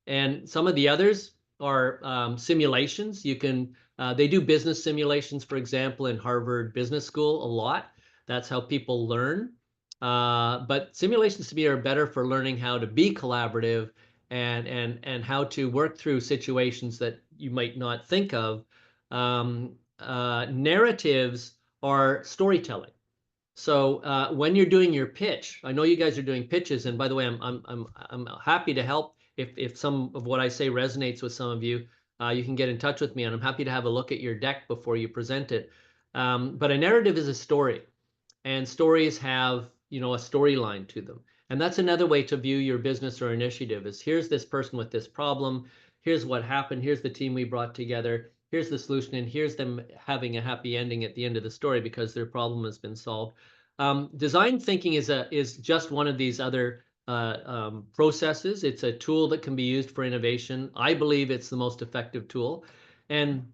And some of the others are simulations. They do business simulations, for example, in Harvard Business School a lot. That's how people learn. But simulations to me are better for learning how to be collaborative and how to work through situations that you might not think of. Narratives are storytelling. So when you're doing your pitch, I know you guys are doing pitches, and by the way, I'm happy to help if some of what I say resonates with some of you. You can get in touch with me, and I'm happy to have a look at your deck before you present it. But a narrative is a story, and stories have a storyline to them, and that's another way to view your business or initiative. Is here's this person with this problem, here's what happened, here's the team we brought together, here's the solution, and here's them having a happy ending at the end of the story because their problem has been solved. Design thinking is just one of these other processes. It's a tool that can be used for innovation. I believe it's the most effective tool. And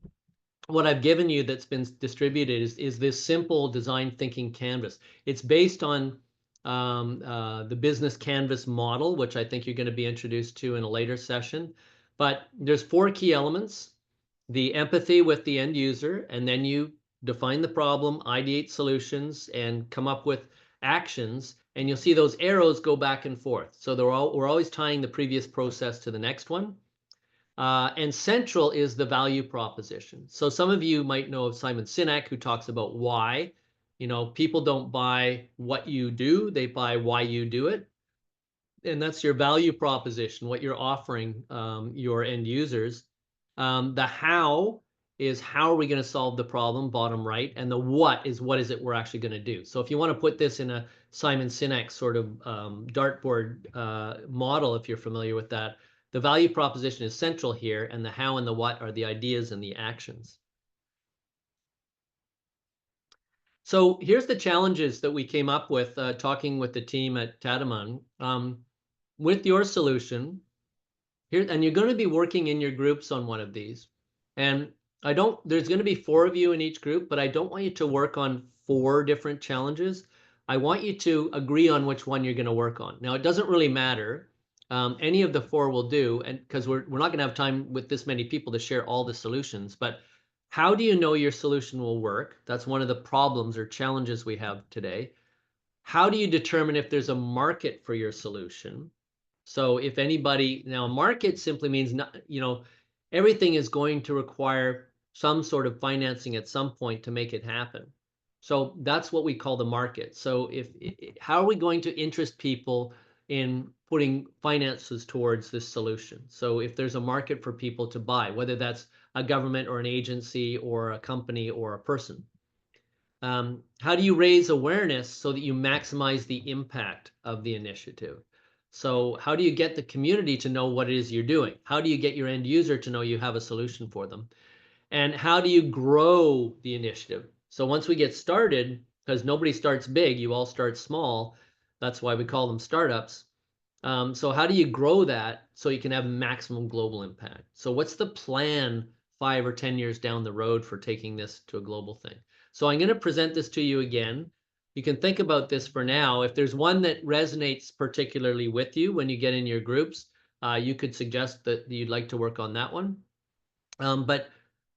what I've given you that's been distributed is this simple design thinking canvas. It's based on the business canvas model, which I think you're going to be introduced to in a later session. But there's 4 key elements: the empathy with the end user, and then you define the problem, ideate solutions, and come up with actions. And you'll see those arrows go back and forth. So we're always tying the previous process to the next one. And central is the value proposition. So some of you might know of Simon Sinek, who talks about why. People don't buy what you do, they buy why you do it. And that's your value proposition, what you're offering your end users. The how is how are we going to solve the problem, bottom right, and the what is it we're actually going to do. So if you want to put this in a Simon Sinek sort of dartboard model, if you're familiar with that, the value proposition is central here, and the how and the what are the ideas and the actions. So here's the challenges that we came up with talking with the team at Tadamon. With your solution, here, and you're going to be working in your groups on one of these. And there's going to be 4 of you in each group, but I don't want you to work on 4 different challenges. I want you to agree on which one you're going to work on. Now, it doesn't really matter. Any of the four will do, and because we're not going to have time with this many people to share all the solutions. But how do you know your solution will work? That's one of the problems or challenges we have today. How do you determine if there's a market for your solution? So if anybody, now a market simply means not, everything is going to require some sort of financing at some point to make it happen. So that's what we call the market. So how are we going to interest people in putting finances towards this solution? So if there's a market for people to buy, whether that's a government or an agency or a company or a person. How do you raise awareness so that you maximize the impact of the initiative? So how do you get the community to know what it is you're doing? How do you get your end user to know you have a solution for them? And how do you grow the initiative? So once we get started, because nobody starts big, you all start small. That's why we call them startups. So how do you grow that so you can have maximum global impact? So what's the plan 5 or 10 years down the road for taking this to a global thing? So I'm going to present this to you again. You can think about this for now. If there's one that resonates particularly with you when you get in your groups, you could suggest that you'd like to work on that one. But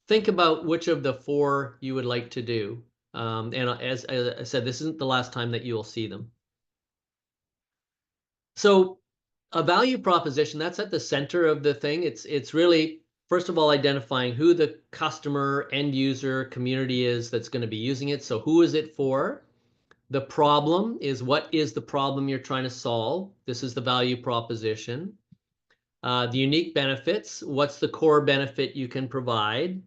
think about which of the four you would like to do. And as I said, this isn't the last time that you will see them. So a value proposition, that's at the center of the thing. It's really, first of all, identifying who the customer, end user, community is that's going to be using it. So who is it for? The problem is, what is the problem you're trying to solve? This is the value proposition. The unique benefits, what's the core benefit you can provide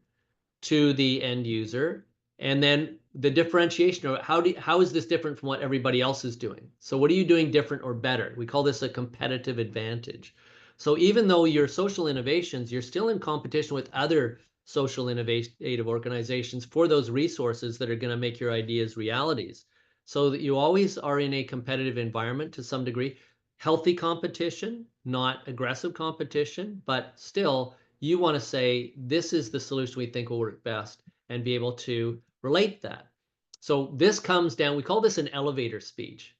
to the end user? And then the differentiation, or how is this different from what everybody else is doing? So what are you doing different or better? We call this a competitive advantage. So even though you're social innovations, you're still in competition with other social innovative organizations for those resources that are going to make your ideas realities. So that you always are in a competitive environment to some degree. Healthy competition, not aggressive competition, but still you want to say, this is the solution we think will work best, and be able to relate that. So this comes down, we call this an elevator speech.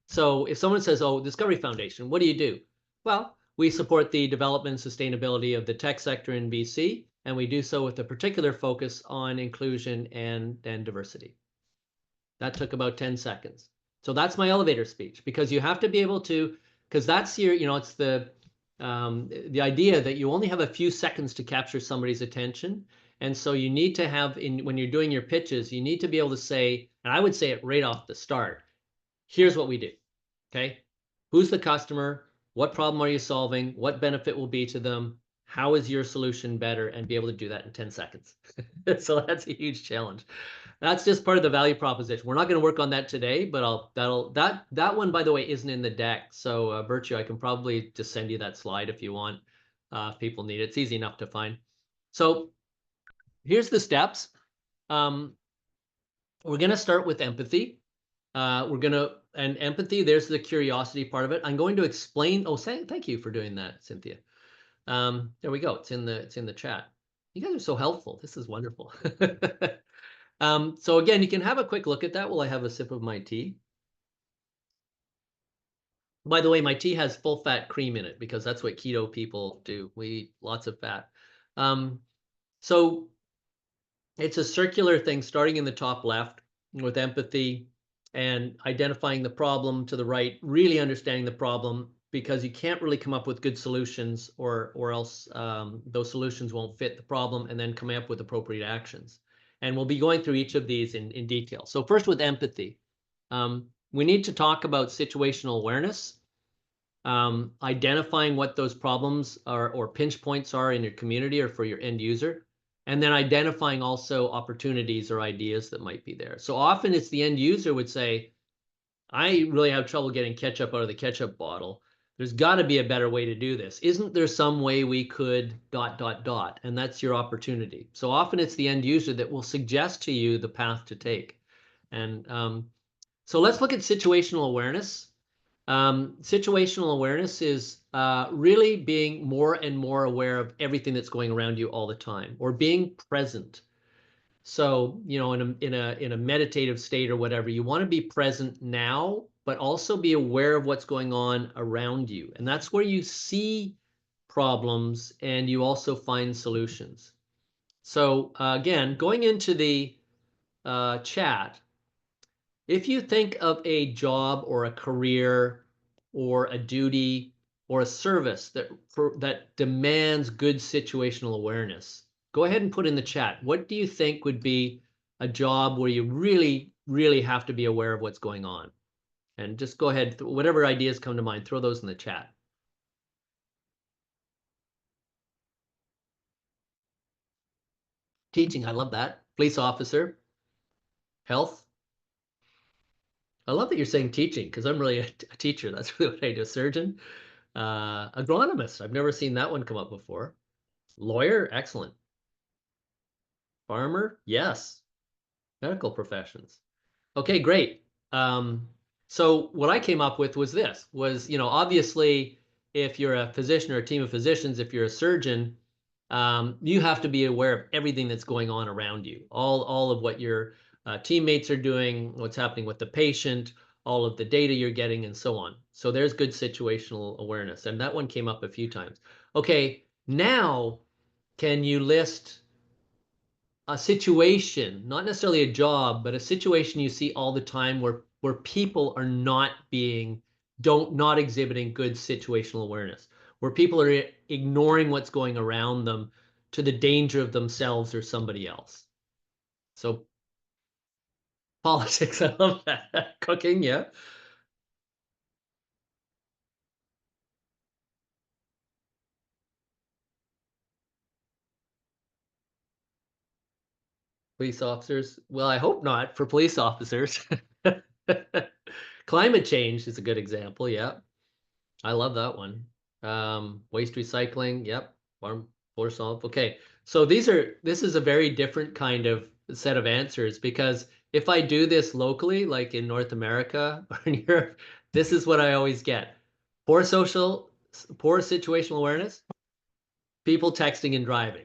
So if someone says, oh, Discovery Foundation, what do you do? Well, we support the development and sustainability of the tech sector in BC, and we do so with a particular focus on inclusion and diversity. That took about 10 seconds. So that's my elevator speech, because you have to be able to, because that's your, it's the idea that you only have a few seconds to capture somebody's attention. And so you need to have, when you're doing your pitches, you need to be able to say, and I would say it right off the start, here's what we do, okay? Who's the customer? What problem are you solving? What benefit will be to them? How is your solution better? And be able to do that in 10 seconds. So that's a huge challenge. That's just part of the value proposition. We're not going to work on that today, but that one, by the way, isn't in the deck. So Virtue, I can probably just send you that slide if you want, if people need it. It's easy enough to find. So here's the steps. We're going to start with empathy. And empathy, there's the curiosity part of it. I'm going to explain. Oh, thank you for doing that, Cynthia. There we go. It's in the chat. You guys are so helpful. This is wonderful. So again, you can have a quick look at that while I have a sip of my tea. By the way, my tea has full fat cream in it, because that's what keto people do. We eat lots of fat. So it's a circular thing, starting in the top left with empathy and identifying the problem to the right, really understanding the problem, because you can't really come up with good solutions or else those solutions won't fit the problem, and then coming up with appropriate actions. And we'll be going through each of these in detail. So first, with empathy, we need to talk about situational awareness, identifying what those problems are or pinch points are in your community or for your end user, and then identifying also opportunities or ideas that might be there. So often it's the end user would say, I really have trouble getting ketchup out of the ketchup bottle. There's got to be a better way to do this. Isn't there some way we could ... And that's your opportunity. So often it's the end user that will suggest to you the path to take. And so let's look at situational awareness. Situational awareness is really being more and more aware of everything that's going around you all the time, or being present. So, in a meditative state or whatever, you want to be present now, but also be aware of what's going on around you. And that's where you see problems and you also find solutions. So, again, going into the chat, if you think of a job or a career or a duty or a service that demands good situational awareness, go ahead and put in the chat. What do you think would be a job where you really, really have to be aware of what's going on? And just go ahead, whatever ideas come to mind, throw those in the chat. Teaching, I love that. Police officer, health. I love that you're saying teaching because I'm really a teacher. That's really what I do. Surgeon, agronomist. I've never seen that one come up before. Lawyer, excellent. Farmer, yes. Medical professions. Okay, great. So what I came up with was this, obviously, if you're a physician or a team of physicians, if you're a surgeon, you have to be aware of everything that's going on around you, all of what your teammates are doing, what's happening with the patient, all of the data you're getting, and so on. So there's good situational awareness, and that one came up a few times. Okay, now can you list a situation, not necessarily a job, but a situation you see all the time where people are not exhibiting good situational awareness, where people are ignoring what's going around them to the danger of themselves or somebody else. So politics, I love that. Cooking, yeah. Police officers. Well, I hope not for police officers. Climate change is a good example. Yeah. I love that one. Waste recycling. Yep. Farm forest solve. Okay. So this is a very different kind of set of answers because if I do this locally, like in North America or in Europe, this is what I always get. Poor poor situational awareness, people texting and driving.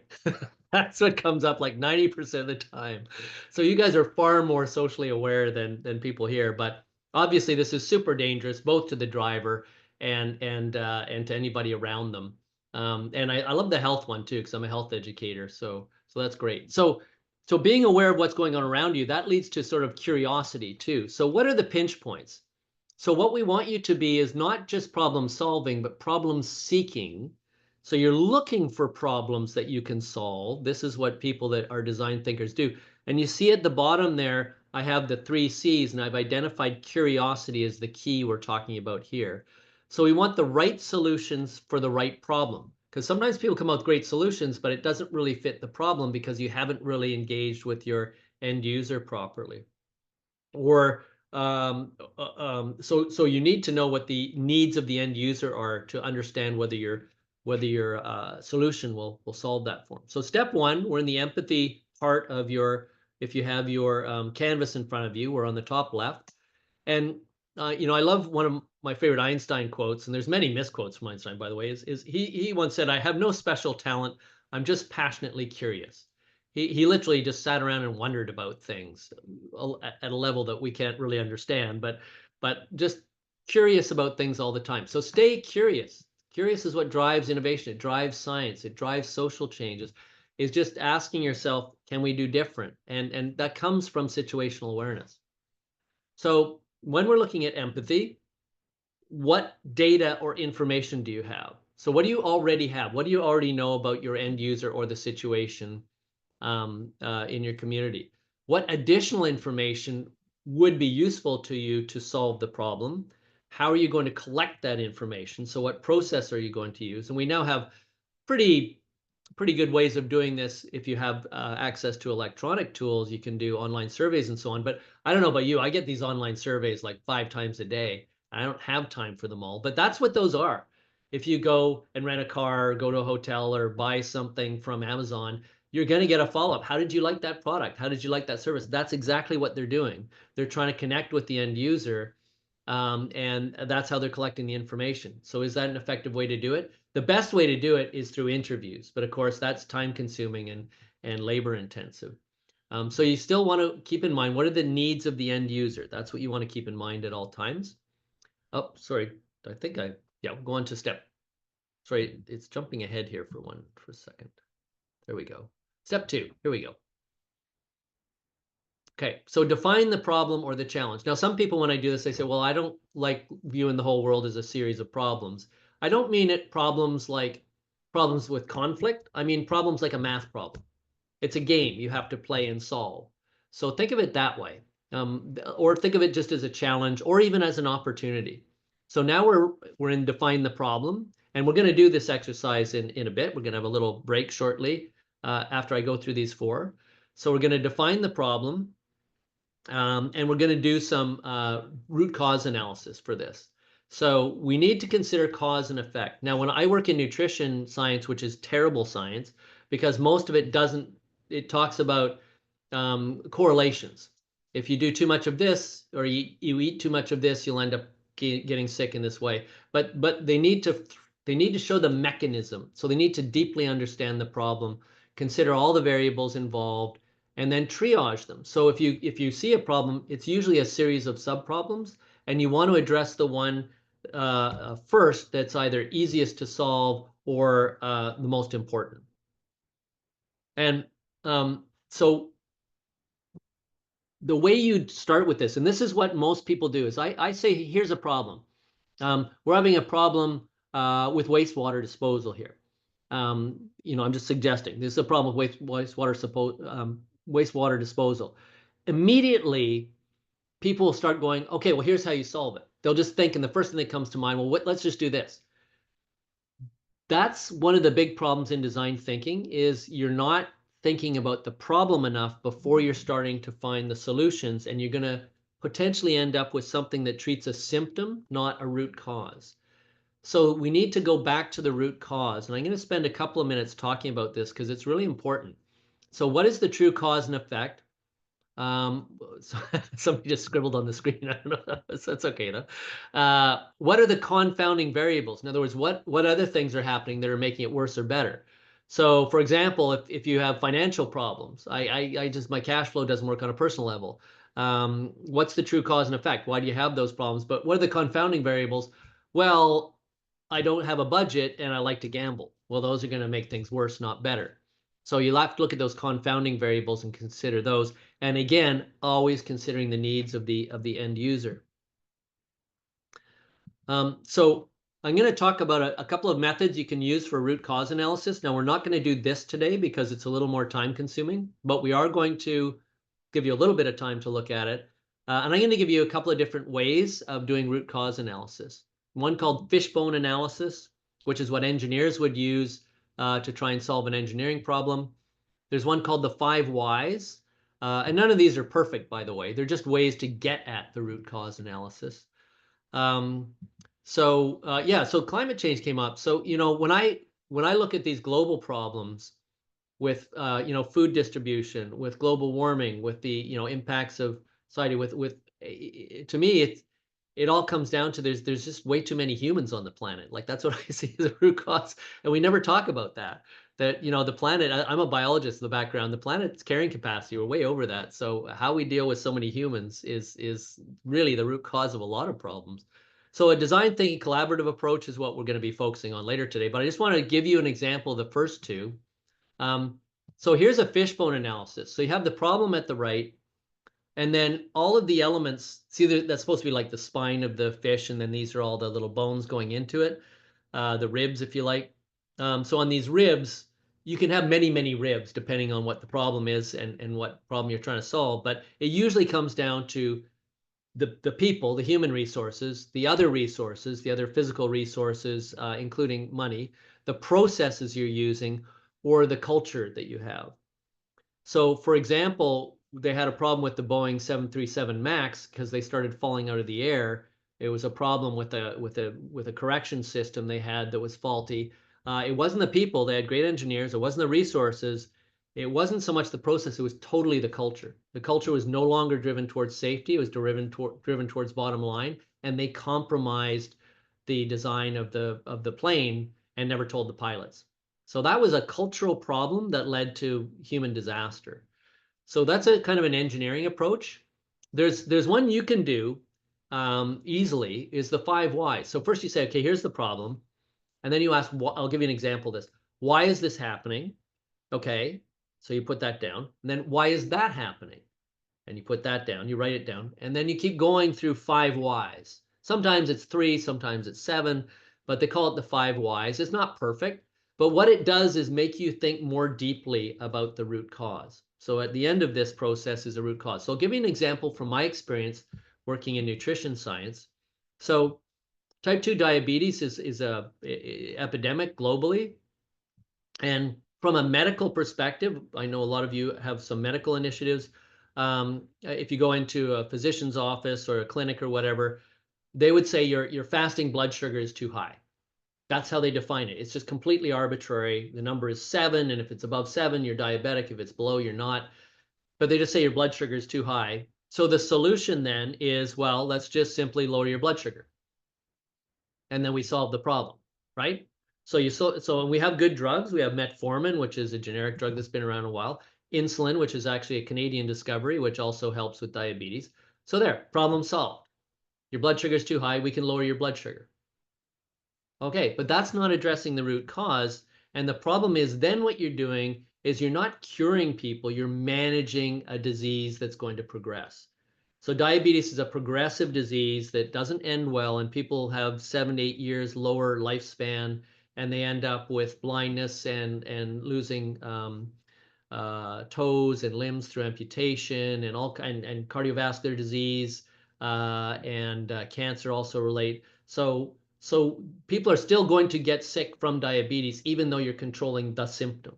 That's what comes up like 90% of the time. So you guys are far more socially aware than people here, but obviously this is super dangerous both to the driver and to anybody around them. And I love the health one too because I'm a health educator, so that's great. So being aware of what's going on around you, that leads to sort of curiosity too. So what are the pinch points? So what we want you to be is not just problem solving, but problem seeking. So you're looking for problems that you can solve. This is what people that are design thinkers do. And you see at the bottom there, I have the 3 C's and I've identified curiosity as the key we're talking about here. So we want the right solutions for the right problem. Because sometimes people come out with great solutions, but it doesn't really fit the problem because you haven't really engaged with your end user properly. Or so you need to know what the needs of the end user are to understand whether your solution will solve that for them. So step one, we're in the empathy part of your, if you have your canvas in front of you, we're on the top left. And I love one of my favorite Einstein quotes, and there's many misquotes from Einstein, by the way, is he once said, "I have no special talent. I'm just passionately curious." He literally just sat around and wondered about things at a level that we can't really understand, but just curious about things all the time. So stay curious. Curious is what drives innovation. It drives science. It drives social changes. Is just asking yourself, can we do different? And that comes from situational awareness. So when we're looking at empathy, what data or information do you have? So what do you already have? What do you already know about your end user or the situation in your community? What additional information would be useful to you to solve the problem? How are you going to collect that information? So what process are you going to use? And we now have pretty good ways of doing this. If you have access to electronic tools, you can do online surveys and so on. But I don't know about you, I get these online surveys like 5 times a day. I don't have time for them all, but that's what those are. If you go and rent a car, or go to a hotel, or buy something from Amazon, you're going to get a follow-up. How did you like that product? How did you like that service? That's exactly what they're doing. They're trying to connect with the end user, and that's how they're collecting the information. So is that an effective way to do it? The best way to do it is through interviews, but of course that's time consuming and labor intensive. So you still want to keep in mind, what are the needs of the end user? That's what you want to keep in mind at all times. Oh, sorry. Yeah, go on to step. Sorry, it's jumping ahead here for a second. There we go. Step 2, here we go. Okay, so define the problem or the challenge. Now, some people, when I do this, they say, well, I don't like viewing the whole world as a series of problems. I don't mean it problems like problems with conflict. I mean problems like a math problem. It's a game you have to play and solve. So think of it that way. Or think of it just as a challenge or even as an opportunity. So now we're in define the problem, and we're going to do this exercise in a bit. We're going to have a little break shortly after I go through these 4. So we're going to define the problem. And we're going to do some root cause analysis for this. So we need to consider cause and effect. Now, when I work in nutrition science, which is terrible science, because most of it doesn't, it talks about correlations. If you do too much of this, or you eat too much of this, you'll end up getting sick in this way. But they need to show the mechanism. So they need to deeply understand the problem, consider all the variables involved, and then triage them. So if you see a problem, it's usually a series of subproblems, and you want to address the one first that's either easiest to solve or the most important. And so the way you start with this, and this is what most people do, is I say, here's a problem. We're having a problem with wastewater disposal here. I'm just suggesting this is a problem with wastewater disposal. Immediately, people will start going, okay, well, here's how you solve it. They'll just think, and the first thing that comes to mind, well, let's just do this. That's one of the big problems in design thinking, is you're not thinking about the problem enough before you're starting to find the solutions, and you're going to potentially end up with something that treats a symptom, not a root cause. So we need to go back to the root cause, and I'm going to spend a couple of minutes talking about this because it's really important. So what is the true cause and effect? So somebody just scribbled on the screen. I don't know. That's okay though. What are the confounding variables? In other words, what other things are happening that are making it worse or better? So, for example, if you have financial problems, I just my cash flow doesn't work on a personal level. What's the true cause and effect? Why do you have those problems? But what are the confounding variables? Well, I don't have a budget and I like to gamble. Well, those are going to make things worse, not better. So you'll have to look at those confounding variables and consider those. And again, always considering the needs of the end user. So I'm going to talk about a couple of methods you can use for root cause analysis. Now, we're not going to do this today because it's a little more time consuming, but we are going to give you a little bit of time to look at it. And I'm going to give you a couple of different ways of doing root cause analysis. One called fishbone analysis, which is what engineers would use to try and solve an engineering problem. There's one called the 5 whys. And none of these are perfect, by the way. They're just ways to get at the root cause analysis. So climate change came up. So, when I look at these global problems with, food distribution, with global warming, with the, impacts of society, to me, it all comes down to there's just way too many humans on the planet. Like that's what I see as a root cause, and we never talk about that. That the planet. I'm a biologist in the background. The planet's carrying capacity. We're way over that. So how we deal with so many humans is really the root cause of a lot of problems. So a design thinking collaborative approach is what we're going to be focusing on later today. But I just want to give you an example of the first two. So here's a fishbone analysis. So you have the problem at the right. And then all of the elements, see, that's supposed to be like the spine of the fish, and then these are all the little bones going into it, the ribs, if you like. So on these ribs, you can have many, many ribs depending on what the problem is and what problem you're trying to solve. But it usually comes down to the people, the human resources, the other physical resources, including money, the processes you're using, or the culture that you have. So, for example, they had a problem with the Boeing 737 Max because they started falling out of the air. It was a problem with a correction system they had that was faulty. It wasn't the people; they had great engineers. It wasn't the resources. It wasn't so much the process; it was totally the culture. The culture was no longer driven towards safety; it was driven towards bottom line, and they compromised the design of the plane and never told the pilots. So that was a cultural problem that led to human disaster. So that's a kind of an engineering approach. There's one you can do easily, is the 5 whys. So first you say, okay, here's the problem. And then you ask, I'll give you an example of this. Why is this happening? Okay, so you put that down. And then why is that happening? And you put that down, you write it down. And then you keep going through 5 whys. Sometimes it's 3, sometimes it's 7, but they call it the 5 whys. It's not perfect, but what it does is make you think more deeply about the root cause. So at the end of this process is a root cause. So I'll give you an example from my experience working in nutrition science. So type 2 diabetes is a epidemic globally. And from a medical perspective, I know a lot of you have some medical initiatives. If you go into a physician's office or a clinic or whatever, they would say your fasting blood sugar is too high. That's how they define it. It's just completely arbitrary. The number is 7, and if it's above 7, you're diabetic. If it's below, you're not. But they just say your blood sugar is too high. So the solution then is, well, let's just simply lower your blood sugar. And then we solve the problem, right? So we have good drugs. We have metformin, which is a generic drug that's been around a while. Insulin, which is actually a Canadian discovery, which also helps with diabetes. So there, problem solved. Your blood sugar is too high. We can lower your blood sugar. Okay, but that's not addressing the root cause. And the problem is then what you're doing is you're not curing people, you're managing a disease that's going to progress. So diabetes is a progressive disease that doesn't end well, and people have 7 to 8 years lower lifespan, and they end up with blindness and losing toes and limbs through amputation and cardiovascular disease and cancer also relate. So people are still going to get sick from diabetes, even though you're controlling the symptom.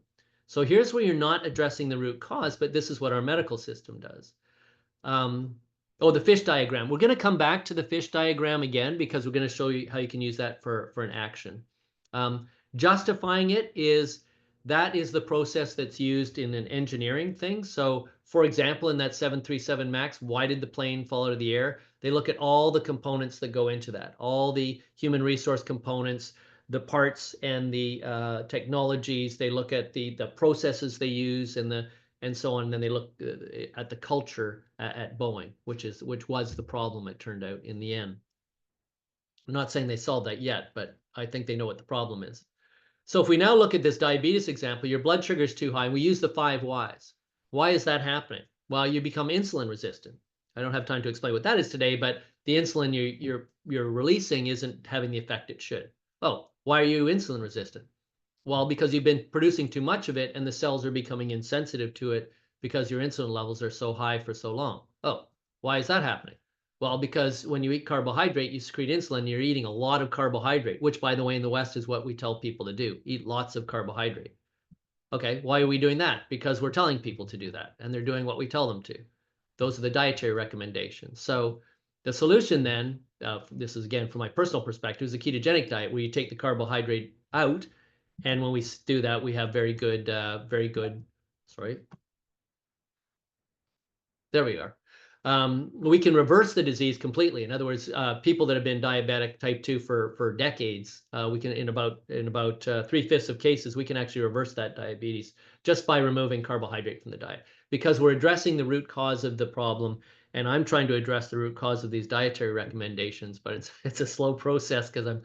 So here's where you're not addressing the root cause, but this is what our medical system does. Oh, the fish diagram. We're going to come back to the fish diagram again because we're going to show you how you can use that for an action. Justifying it is, that is the process that's used in an engineering thing. So for example, in that 737 MAX, why did the plane fall out of the air? They look at all the components that go into that, all the human resource components, the parts and the technologies. They look at the processes they use and so on. And then they look at the culture at Boeing, which was the problem, it turned out, in the end. I'm not saying they solved that yet, but I think they know what the problem is. So if we now look at this diabetes example, your blood sugar is too high, and we use the 5 whys. Why is that happening? Well, you become insulin resistant. I don't have time to explain what that is today, but the insulin you're releasing isn't having the effect it should. Oh, why are you insulin resistant? Well, because you've been producing too much of it, and the cells are becoming insensitive to it because your insulin levels are so high for so long. Oh, why is that happening? Well, because when you eat carbohydrate, you secrete insulin. You're eating a lot of carbohydrate, which, by the way, in the West is what we tell people to do. Eat lots of carbohydrate. Okay, why are we doing that? Because we're telling people to do that, and they're doing what we tell them to. Those are the dietary recommendations. So the solution then, this is again from my personal perspective, is a ketogenic diet where you take the carbohydrate out. And when we do that, we have very good, sorry. There we are. We can reverse the disease completely. In other words, people that have been diabetic type 2 for decades, we can, in about 3/5 of cases, we can actually reverse that diabetes just by removing carbohydrate from the diet, because we're addressing the root cause of the problem. And I'm trying to address the root cause of these dietary recommendations, but it's a slow process because I'm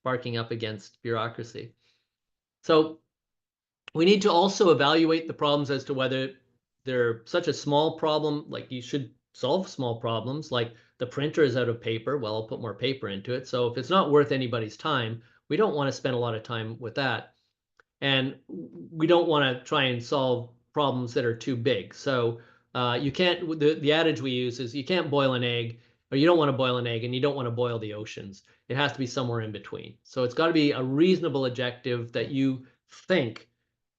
barking up against bureaucracy. So we need to also evaluate the problems as to whether they're such a small problem, like you should solve small problems, like the printer is out of paper. Well, I'll put more paper into it. So if it's not worth anybody's time, we don't want to spend a lot of time with that. And we don't want to try and solve problems that are too big. So you can't, the adage we use is you can't boil an egg, or you don't want to boil an egg, and you don't want to boil the oceans. It has to be somewhere in between. So it's got to be a reasonable objective that you think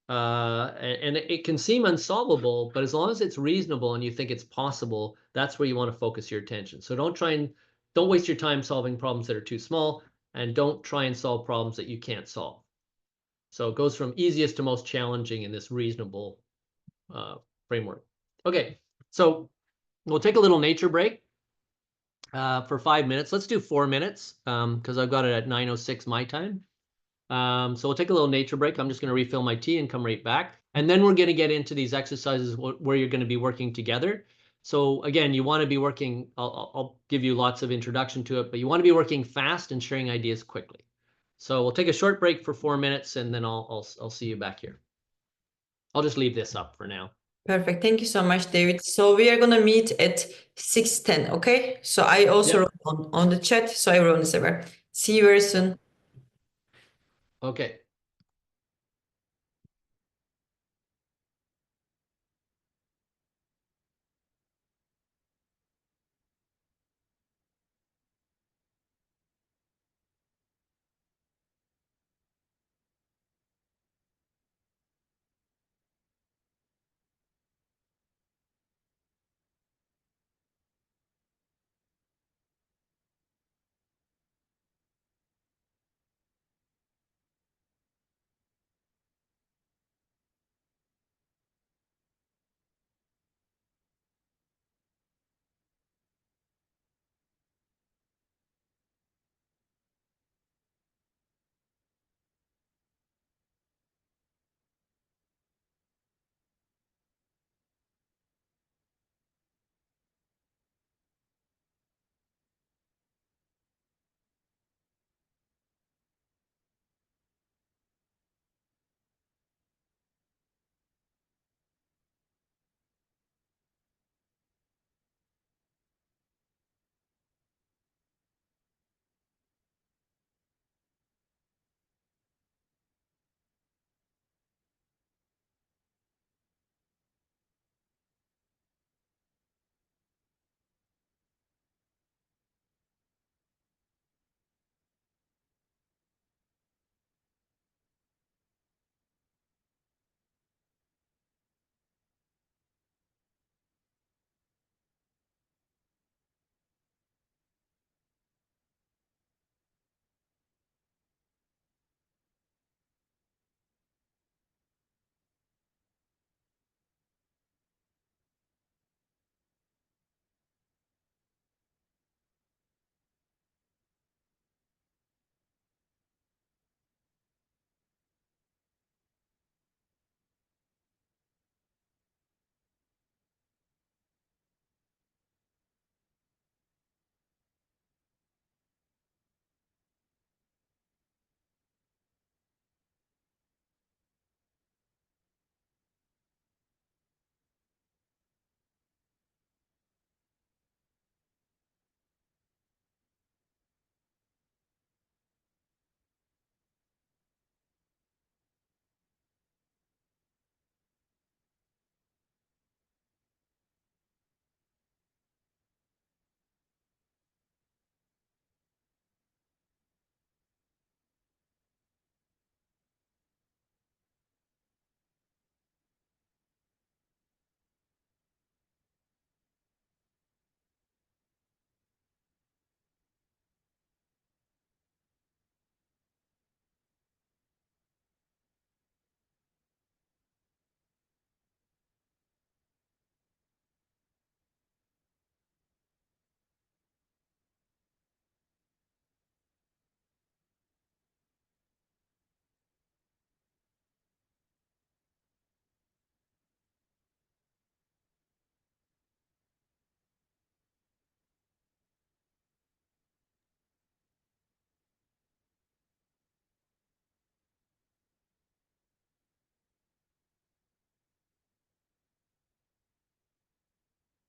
and it can seem unsolvable, but as long as it's reasonable and you think it's possible, that's where you want to focus your attention. So don't waste your time solving problems that are too small, and don't try and solve problems that you can't solve. So it goes from easiest to most challenging in this reasonable framework. Okay, so we'll take a little nature break for 5 minutes. Let's do 4 minutes because I've got it at 9:06 my time. So we'll take a little nature break. I'm just going to refill my tea and come right back. And then we're going to get into these exercises where you're going to be working together. So again, you want to be working, I'll give you lots of introduction to it, but you want to be working fast and sharing ideas quickly. So we'll take a short break for 4 minutes and then I'll see you back here. I'll just leave this up for now. Perfect. Thank you so much, David. So we are gonna meet at 6:10, okay? So I also Yep. wrote on the chat, so everyone is aware. See you very soon. Okay.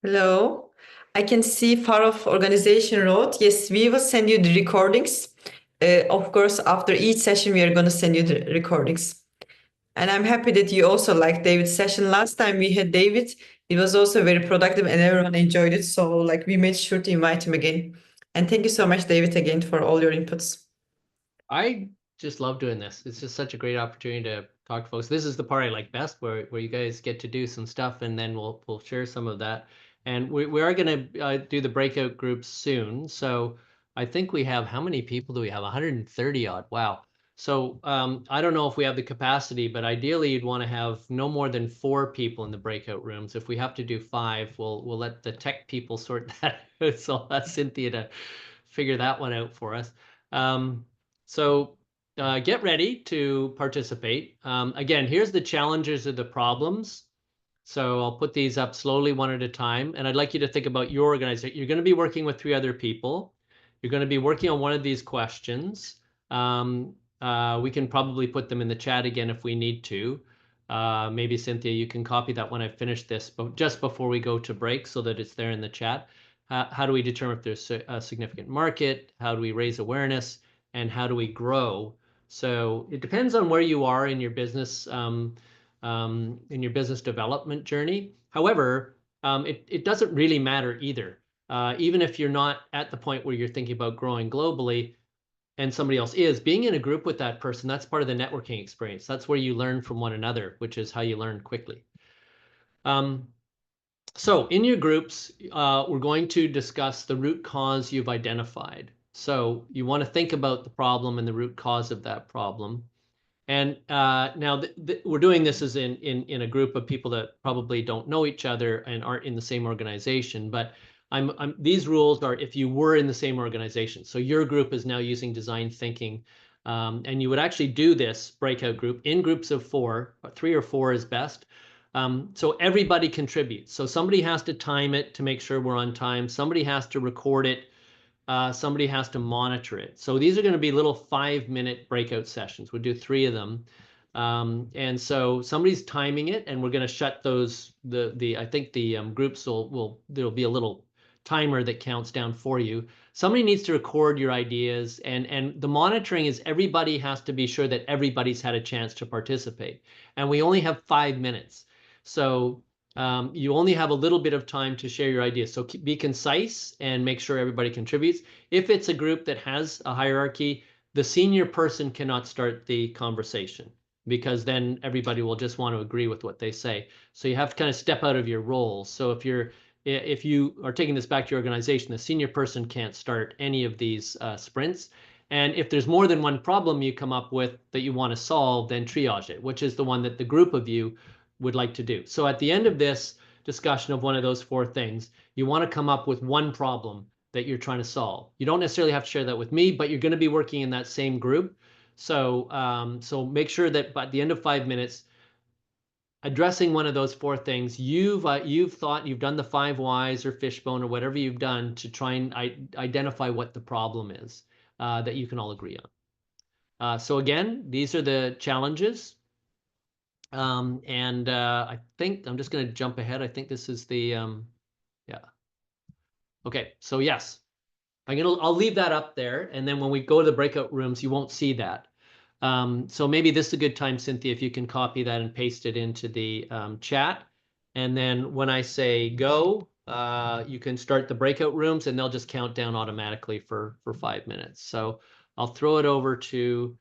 Hello. I can see far off organization road. Yes, we will send you the recordings. Of course, after each session, we are going to send you the recordings. And I'm happy that you also liked David's session. Last time we had David, it was also very productive and everyone enjoyed it. So like we made sure to invite him again. And thank you so much, David, again for all your inputs. I just love doing this. It's just such a great opportunity to talk to folks. This is the part I like best, where you guys get to do some stuff, and then we'll share some of that. And we are going to do the breakout groups soon. So I think we have, how many people do we have? 130 odd. Wow. So I don't know if we have the capacity, but ideally you'd want to have no more than 4 people in the breakout rooms. If we have to do 5, we'll let the tech people sort that out. So I'll ask Cynthia to figure that one out for us. So get ready to participate. Again, here's the challenges of the problems. So I'll put these up slowly one at a time. And I'd like you to think about your organization. You're going to be working with 3 other people. You're going to be working on one of these questions. We can probably put them in the chat again if we need to. Maybe Cynthia, you can copy that when I finish this, but just before we go to break so that it's there in the chat. How do we determine if there's a significant market? How do we raise awareness? And how do we grow? So it depends on where you are in your business development journey. However, it doesn't really matter either. Even if you're not at the point where you're thinking about growing globally and somebody else is, being in a group with that person, that's part of the networking experience. That's where you learn from one another, which is how you learn quickly. So in your groups, we're going to discuss the root cause you've identified. So you want to think about the problem and the root cause of that problem. And now we're doing this as in a group of people that probably don't know each other and aren't in the same organization. But these rules are if you were in the same organization. So your group is now using design thinking, and you would actually do this breakout group in groups of 4, 3 or 4 is best. So everybody contributes. So somebody has to time it to make sure we're on time. Somebody has to record it. Somebody has to monitor it. So these are going to be little 5-minute breakout sessions. We'll do 3 of them. And so somebody's timing it, and we're going to shut those, I think the groups there'll be a little timer that counts down for you. Somebody needs to record your ideas, and the monitoring is everybody has to be sure that everybody's had a chance to participate. And we only have 5 minutes. So you only have a little bit of time to share your ideas. So be concise and make sure everybody contributes. If it's a group that has a hierarchy, the senior person cannot start the conversation because then everybody will just want to agree with what they say. So you have to kind of step out of your role. So if you are taking this back to your organization, the senior person can't start any of these sprints. And if there's more than one problem you come up with that you want to solve, then triage it, which is the one that the group of you would like to do. So at the end of this discussion of one of those 4 things, you want to come up with one problem that you're trying to solve. You don't necessarily have to share that with me, but you're going to be working in that same group. So so make sure that by the end of 5 minutes, addressing one of those 4 things, you've done the 5 whys or fishbone or whatever you've done to try and identify what the problem is that you can all agree on. So again, these are the challenges. I think I'm just going to jump ahead. I think this is the, yeah. Okay, so yes, I'll leave that up there. And then when we go to the breakout rooms, you won't see that. So maybe this is a good time, Cynthia, if you can copy that and paste it into the chat. And then when I say go, you can start the breakout rooms and they'll just count down automatically for 5 minutes. So I'll throw it over to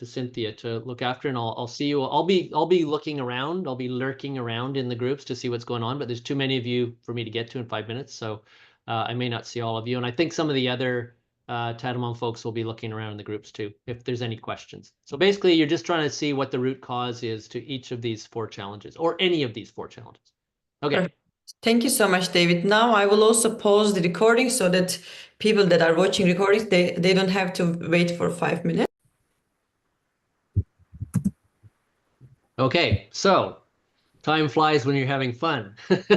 Cynthia to look after, and I'll see you. I'll be looking around. I'll be lurking around in the groups to see what's going on, but there's too many of you for me to get to in 5 minutes. So I may not see all of you. And I think some of the other Tadamon folks will be looking around in the groups too, if there's any questions. So basically, you're just trying to see what the root cause is to each of these 4 challenges, or any of these 4 challenges. Okay. Perfect. Thank you so much, David. Now I will also pause the recording so that people that are watching recordings, they don't have to wait for 5 minutes. Okay, so time flies when you're having fun.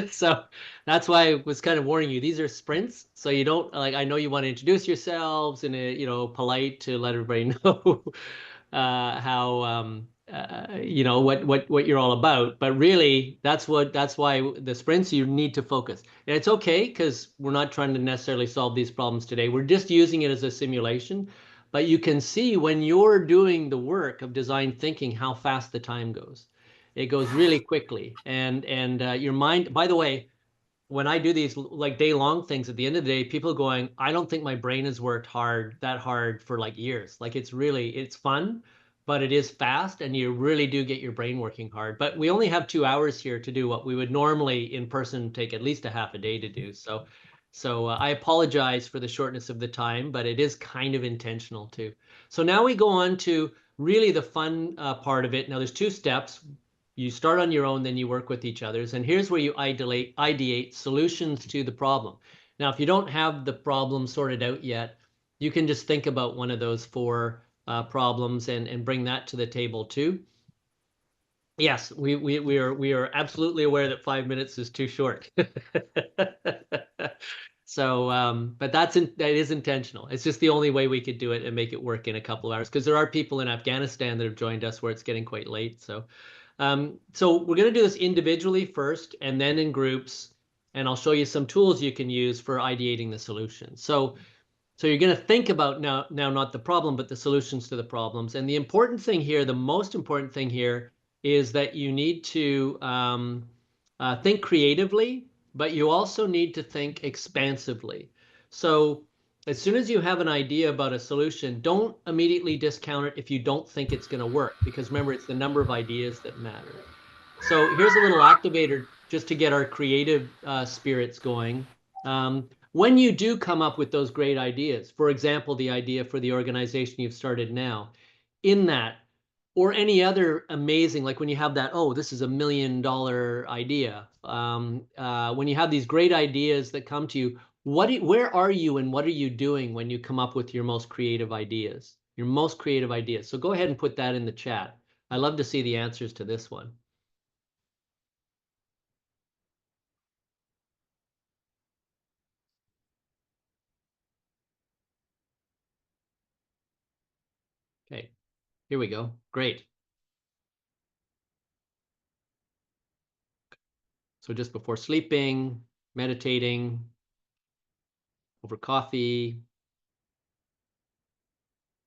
So that's why I was kind of warning you. These are sprints, so you don't I know you want to introduce yourselves in a polite to let everybody know how what you're all about. But really, that's why the sprints, you need to focus. And it's okay because we're not trying to necessarily solve these problems today. We're just using it as a simulation. But you can see when you're doing the work of design thinking how fast the time goes. It goes really quickly, and your mind. By the way, when I do these like day-long things, at the end of the day, people are going, I don't think my brain has worked that hard for like years. Like it's fun, but it is fast, and you really do get your brain working hard. But we only have 2 hours here to do what we would normally in person take at least a half a day to do. So I apologize for the shortness of the time, but it is kind of intentional too. So now we go on to really the fun part of it. Now there's 2 steps. You start on your own, then you work with each others. And here's where you ideate solutions to the problem. Now, if you don't have the problem sorted out yet, you can just think about one of those 4 problems and bring that to the table too. Yes, we are absolutely aware that 5 minutes is too short. So, but that is intentional. It's just the only way we could do it and make it work in a couple of hours because there are people in Afghanistan that have joined us where it's getting quite late. So we're going to do this individually first and then in groups, and I'll show you some tools you can use for ideating the solution. So you're going to think about now not the problem, but the solutions to the problems. And the important thing here, the most important thing here, is that you need to think creatively, but you also need to think expansively. So as soon as you have an idea about a solution, don't immediately discount it if you don't think it's going to work, because remember, it's the number of ideas that matter. So here's a little activator just to get our creative spirits going. When you do come up with those great ideas, for example, the idea for the organization you've started now, in that, or any other amazing, like when you have that, oh, this is $1 million idea. When you have these great ideas that come to you, where are you and what are you doing when you come up with your most creative ideas? Your most creative ideas. So go ahead and put that in the chat. I love to see the answers to this one. Okay, here we go. Great. So just before sleeping, meditating, over coffee,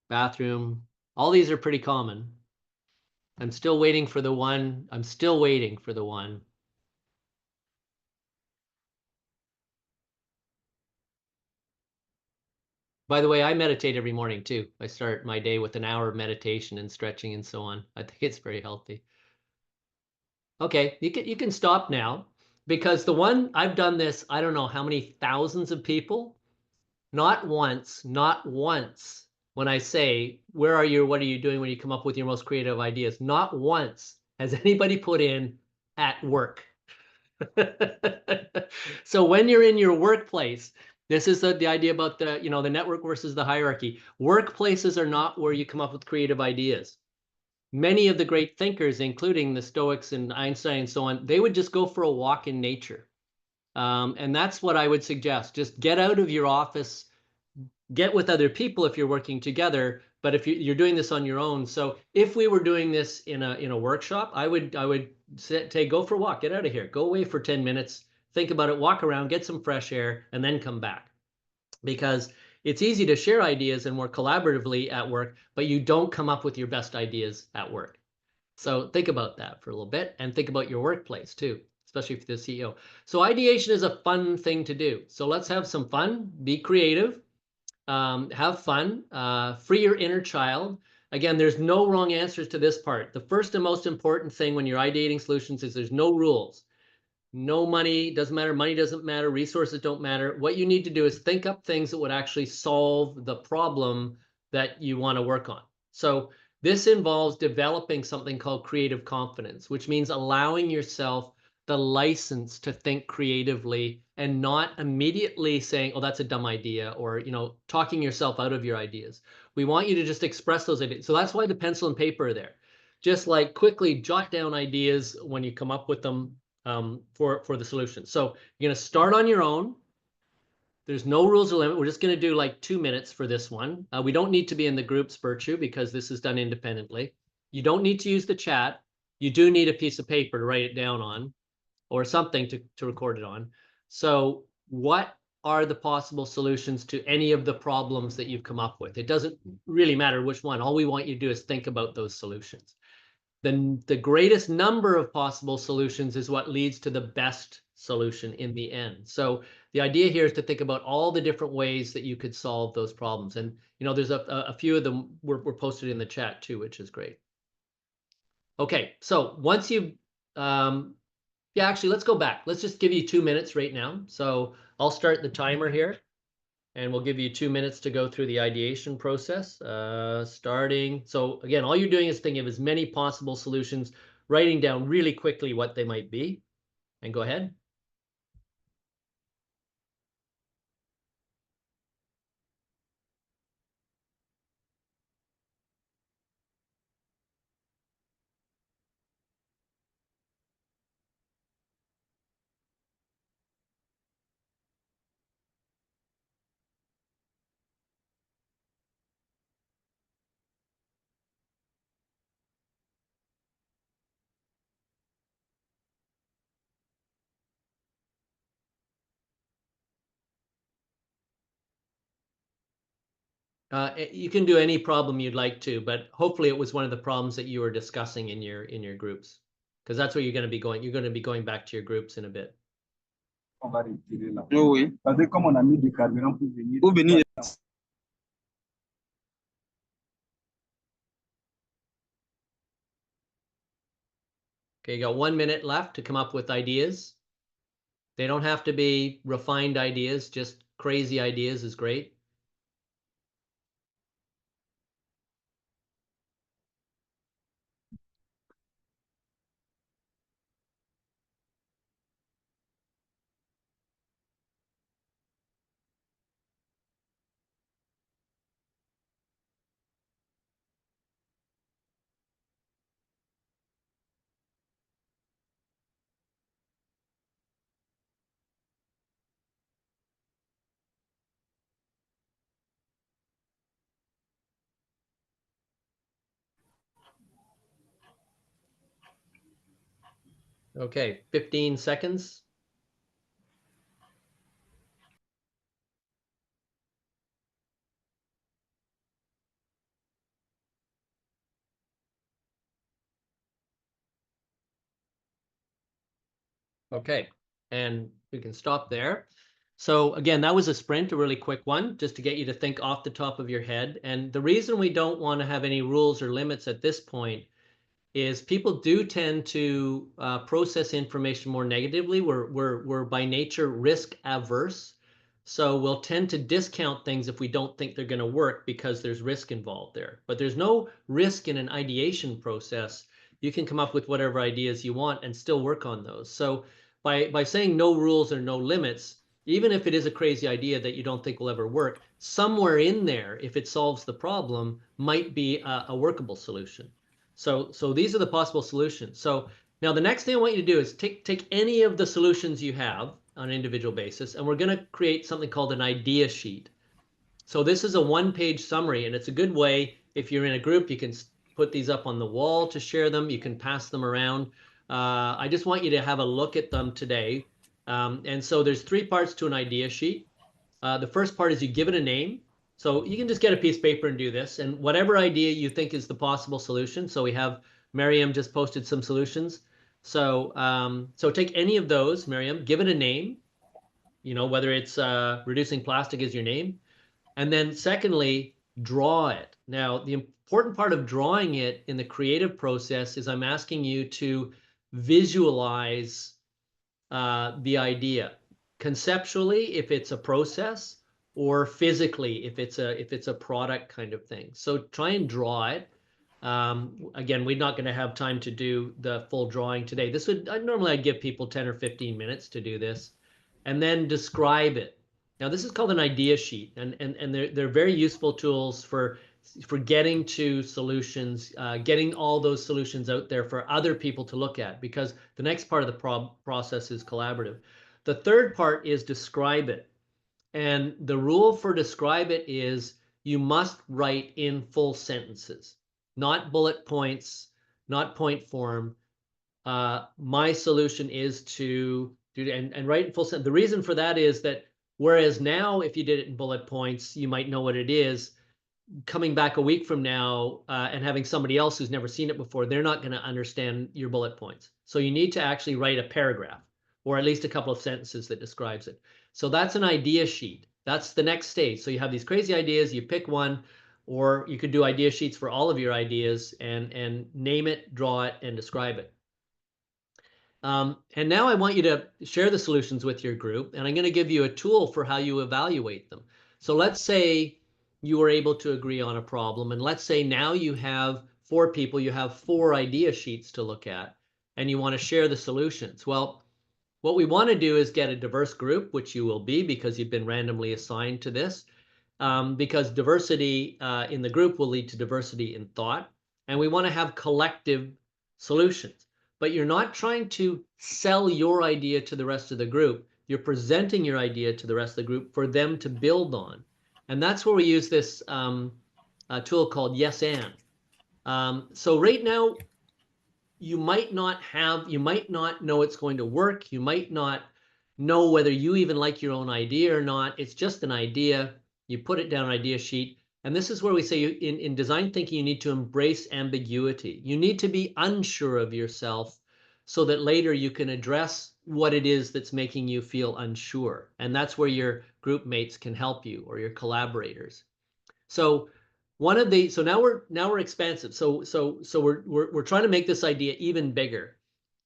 bathroom, all these are pretty common. I'm still waiting for the one. I'm still waiting for the one. By the way, I meditate every morning too. I start my day with an hour of meditation and stretching and so on. I think it's very healthy. Okay, you can stop now because the one I've done this, I don't know how many thousands of people. Not once, when I say, where are you, what are you doing when you come up with your most creative ideas? Not once has anybody put in at work. So when you're in your workplace, this is the idea about the network versus the hierarchy. Workplaces are not where you come up with creative ideas. Many of the great thinkers, including the Stoics and Einstein and so on, they would just go for a walk in nature. And that's what I would suggest. Just get out of your office, get with other people if you're working together, but if you're doing this on your own. So if we were doing this in a workshop, I would say go for a walk, get out of here, go away for 10 minutes, think about it, walk around, get some fresh air, and then come back. Because it's easy to share ideas and work collaboratively at work, but you don't come up with your best ideas at work. So think about that for a little bit and think about your workplace too, especially if you're the CEO. So ideation is a fun thing to do. So let's have some fun, be creative, have fun, free your inner child. Again, there's no wrong answers to this part. The first and most important thing when you're ideating solutions is there's no rules. No money, doesn't matter. Money doesn't matter. Resources don't matter. What you need to do is think up things that would actually solve the problem that you want to work on. So this involves developing something called creative confidence, which means allowing yourself the license to think creatively and not immediately saying, oh, that's a dumb idea, or talking yourself out of your ideas. We want you to just express those ideas. So that's why the pencil and paper are there. Just like quickly jot down ideas when you come up with them for the solution. So you're going to start on your own. There's no rules or limit. We're just going to do like 2 minutes for this one. We don't need to be in the groups, Virtue, because this is done independently. You don't need to use the chat. You do need a piece of paper to write it down on, or something to record it on. So what are the possible solutions to any of the problems that you've come up with? It doesn't really matter which one. All we want you to do is think about those solutions. Then the greatest number of possible solutions is what leads to the best solution in the end. So the idea here is to think about all the different ways that you could solve those problems. And there's a few of them were posted in the chat too, which is great. Okay, so once you've yeah, actually, let's go back. Let's just give you 2 minutes right now. So I'll start the timer here, and we'll give you 2 minutes to go through the ideation process. Starting. So again, all you're doing is thinking of as many possible solutions, writing down really quickly what they might be, and go ahead. You can do any problem you'd like to, but hopefully it was one of the problems that you were discussing in your groups, because that's where you're going to be going. You're going to be going back to your groups in a bit. On va retirer là. Oh oui. Parce que comme on a mis du carburant pour venir. Pour venir. Okay, you got 1 minute left to come up with ideas. They don't have to be refined ideas, just crazy ideas is great. Okay, 15 seconds. Okay, and we can stop there. So again, that was a sprint, a really quick one, just to get you to think off the top of your head. And the reason we don't want to have any rules or limits at this point is people do tend to process information more negatively. We're by nature risk averse. So we'll tend to discount things if we don't think they're going to work because there's risk involved there. But there's no risk in an ideation process. You can come up with whatever ideas you want and still work on those. So by saying no rules or no limits, even if it is a crazy idea that you don't think will ever work, somewhere in there, if it solves the problem, might be a workable solution. So these are the possible solutions. So now the next thing I want you to do is take any of the solutions you have on an individual basis, and we're going to create something called an idea sheet. So this is a one-page summary, and it's a good way, if you're in a group, you can put these up on the wall to share them. You can pass them around. I just want you to have a look at them today. And so there's 3 parts to an idea sheet. The first part is you give it a name. So you can just get a piece of paper and do this, and whatever idea you think is the possible solution. So we have Miriam just posted some solutions. So so take any of those, Miriam, give it a name, whether it's reducing plastic is your name. And then secondly, draw it. Now, the important part of drawing it in the creative process is I'm asking you to visualize the idea conceptually if it's a process, or physically if it's a product kind of thing. So try and draw it. Again, we're not going to have time to do the full drawing today. Normally I'd give people 10 or 15 minutes to do this, and then describe it. Now this is called an idea sheet, and they're very useful tools for getting to solutions, getting all those solutions out there for other people to look at, because the next part of the process is collaborative. The third part is describe it. And the rule for describe it is you must write in full sentences, not bullet points, not point form. My solution is to do, and write in full sentence. The reason for that is that whereas now, if you did it in bullet points, you might know what it is. Coming back a week from now and having somebody else who's never seen it before, they're not going to understand your bullet points. So you need to actually write a paragraph, or at least a couple of sentences that describes it. So that's an idea sheet. That's the next stage. So you have these crazy ideas, you pick one, or you could do idea sheets for all of your ideas and name it, draw it, and describe it. And now I want you to share the solutions with your group, and I'm going to give you a tool for how you evaluate them. So let's say you were able to agree on a problem, and let's say now you have 4 people, you have 4 idea sheets to look at, and you want to share the solutions. Well, what we want to do is get a diverse group, which you will be because you've been randomly assigned to this, because diversity in the group will lead to diversity in thought, and we want to have collective solutions. But you're not trying to sell your idea to the rest of the group. You're presenting your idea to the rest of the group for them to build on. And that's where we use this tool called Yes and. So right now, you might not know it's going to work. You might not know whether you even like your own idea or not. It's just an idea. You put it down on an idea sheet. And this is where we say in design thinking, you need to embrace ambiguity. You need to be unsure of yourself so that later you can address what it is that's making you feel unsure. And that's where your group mates can help you, or your collaborators. So now we're expansive. So we're trying to make this idea even bigger.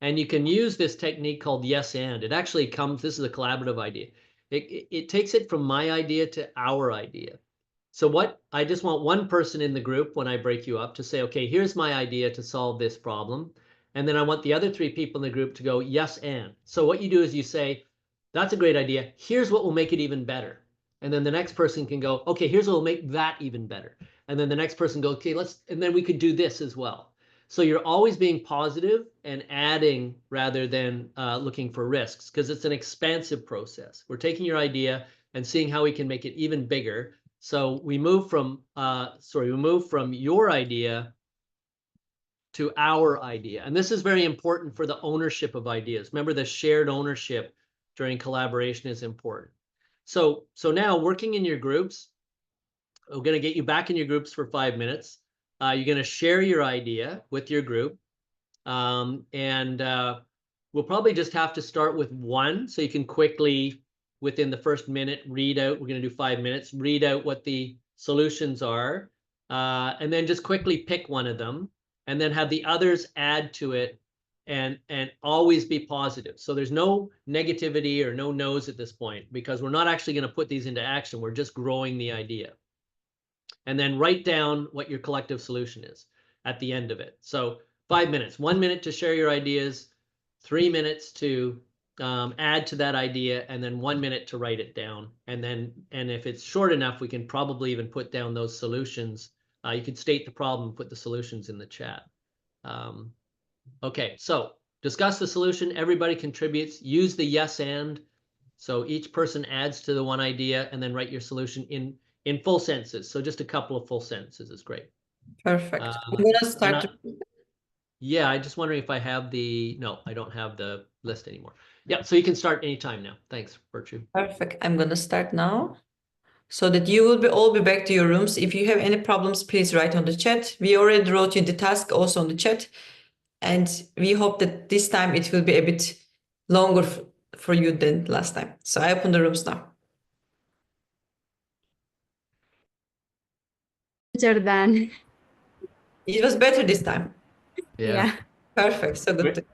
And you can use this technique called yes and. It actually comes, this is a collaborative idea. It takes it from my idea to our idea. So I just want one person in the group when I break you up to say, okay, here's my idea to solve this problem. And then I want the other 3 people in the group to go, yes, and. So what you do is you say, that's a great idea. Here's what will make it even better. And then the next person can go, okay, here's what will make that even better. And then the next person goes, okay, and then we could do this as well. So you're always being positive and adding rather than looking for risks, because it's an expansive process. We're taking your idea and seeing how we can make it even bigger. So we move from your idea to our idea. And this is very important for the ownership of ideas. Remember, the shared ownership during collaboration is important. So now working in your groups, we're going to get you back in your groups for 5 minutes. You're going to share your idea with your group. We'll probably just have to start with one, so you can quickly, within the first minute, read out. We're going to do 5 minutes, read out what the solutions are, and then just quickly pick one of them, and then have the others add to it, and always be positive. So there's no negativity or no no's at this point, because we're not actually going to put these into action. We're just growing the idea. And then write down what your collective solution is at the end of it. So 5 minutes, 1 minute to share your ideas, 3 minutes to add to that idea, and then 1 minute to write it down. And if it's short enough, we can probably even put down those solutions. You could state the problem, put the solutions in the chat. Okay, so discuss the solution. Everybody contributes. Use the yes and. So each person adds to the one idea, and then write your solution in full sentences. So just a couple of full sentences is great. Perfect. I'm gonna start. Yeah, I'm just wondering if I have no, I don't have the list anymore. Yeah, so you can start anytime now. Thanks, Virtue. Perfect. I'm gonna start now, so that you will all be back to your rooms. If you have any problems, please write on the chat. We already wrote you the task also on the chat, and we hope that this time it will be a bit longer for you than last time. So I open the rooms now. Better than. It was better this time. Yeah. Perfect. So good to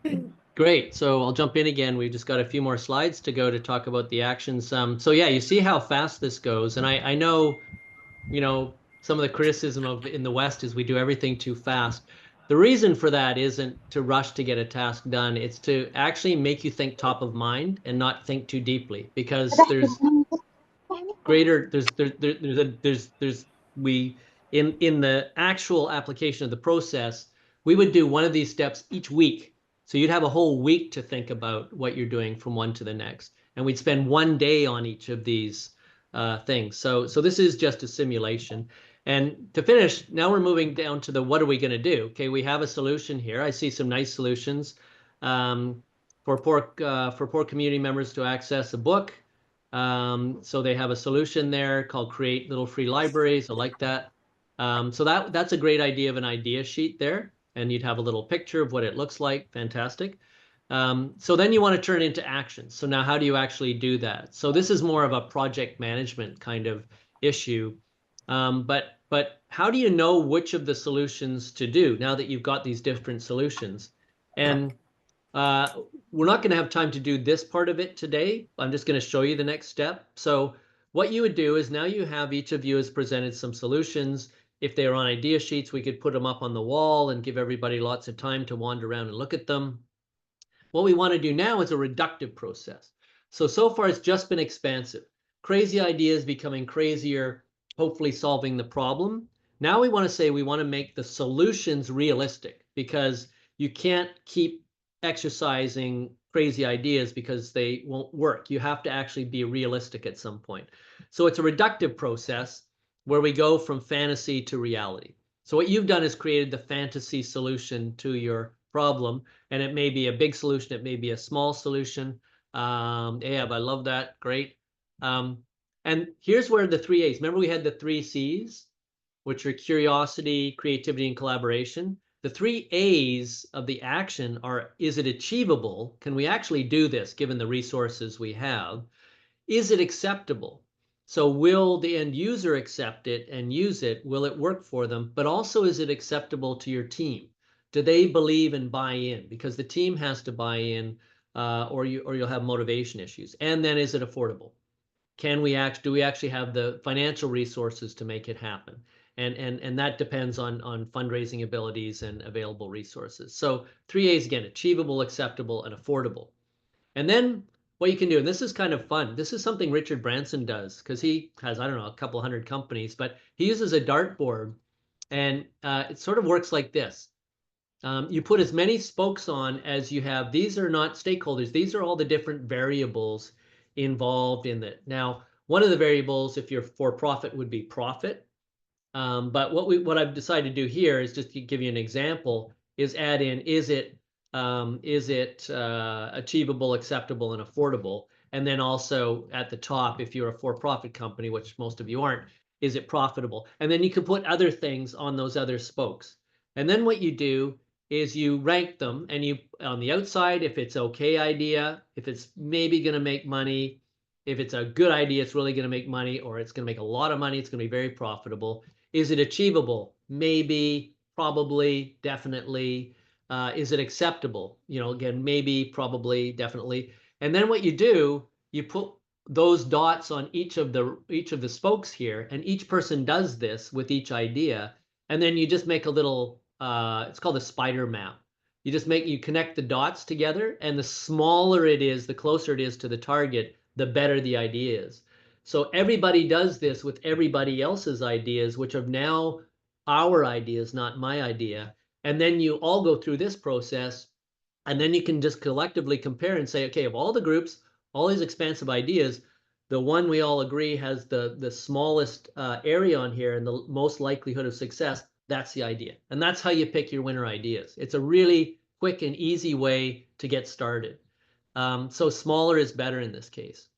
hear. Great. So I'll jump in again. We've just got a few more slides to go to talk about the actions. So yeah, you see how fast this goes. And I know, some of the criticism in the West is we do everything too fast. The reason for that isn't to rush to get a task done. It's to actually make you think top of mind and not think too deeply, because in the actual application of the process, we would do one of these steps each week. So you'd have a whole week to think about what you're doing from one to the next. And we'd spend 1 day on each of these things. So this is just a simulation. And to finish, now we're moving down to the what are we going to do? Okay, we have a solution here. I see some nice solutions for poor community members to access a book. So they have a solution there called create little free libraries. I like that. So that's a great idea of an idea sheet there. And you'd have a little picture of what it looks like. Fantastic. So then you want to turn it into actions. So now how do you actually do that? So this is more of a project management kind of issue. But how do you know which of the solutions to do now that you've got these different solutions? And we're not going to have time to do this part of it today. I'm just going to show you the next step. So what you would do is now you have each of you has presented some solutions. If they are on idea sheets, we could put them up on the wall and give everybody lots of time to wander around and look at them. What we want to do now is a reductive process. So far it's just been expansive. Crazy ideas becoming crazier, hopefully solving the problem. Now we want to say we want to make the solutions realistic, because you can't keep exercising crazy ideas because they won't work. You have to actually be realistic at some point. So it's a reductive process where we go from fantasy to reality. So what you've done is created the fantasy solution to your problem, and it may be a big solution, it may be a small solution. Yeah, I love that. Great. And here's where the 3 A's, remember we had the 3 C's, which are curiosity, creativity, and collaboration. The 3 A's of the action are, is it achievable? Can we actually do this given the resources we have? Is it acceptable? So will the end user accept it and use it? Will it work for them? But also, is it acceptable to your team? Do they believe and buy in? Because the team has to buy in, or you'll have motivation issues. And then, is it affordable? Do we actually have the financial resources to make it happen? And that depends on fundraising abilities and available resources. So 3 A's again: achievable, acceptable, and affordable. And then what you can do, and this is kind of fun, this is something Richard Branson does, because he has, I don't know, a couple hundred companies, but he uses a dartboard, and it sort of works like this. You put as many spokes on as you have. These are not stakeholders. These are all the different variables involved in it. Now, one of the variables, if you're for profit, would be profit. But what I've decided to do here is just to give you an example, is add in, is it achievable, acceptable, and affordable? And then also at the top, if you're a for-profit company, which most of you aren't, is it profitable? And then you can put other things on those other spokes. And then what you do is you rank them, and you, on the outside, if it's okay idea, if it's maybe going to make money, if it's a good idea, it's really going to make money, or it's going to make a lot of money, it's going to be very profitable. Is it achievable? Maybe, probably, definitely. Is it acceptable? Again, maybe, probably, definitely. And then what you do, you put those dots on each of the spokes here, and each person does this with each idea. And then you just make a little, it's called a spider map. You connect the dots together, and the smaller it is, the closer it is to the target, the better the idea is. So everybody does this with everybody else's ideas, which are now our ideas, not my idea. And then you all go through this process, and then you can just collectively compare and say, okay, of all the groups, all these expansive ideas, the one we all agree has the smallest area on here and the most likelihood of success, that's the idea. And that's how you pick your winner ideas. It's a really quick and easy way to get started. So smaller is better in this case.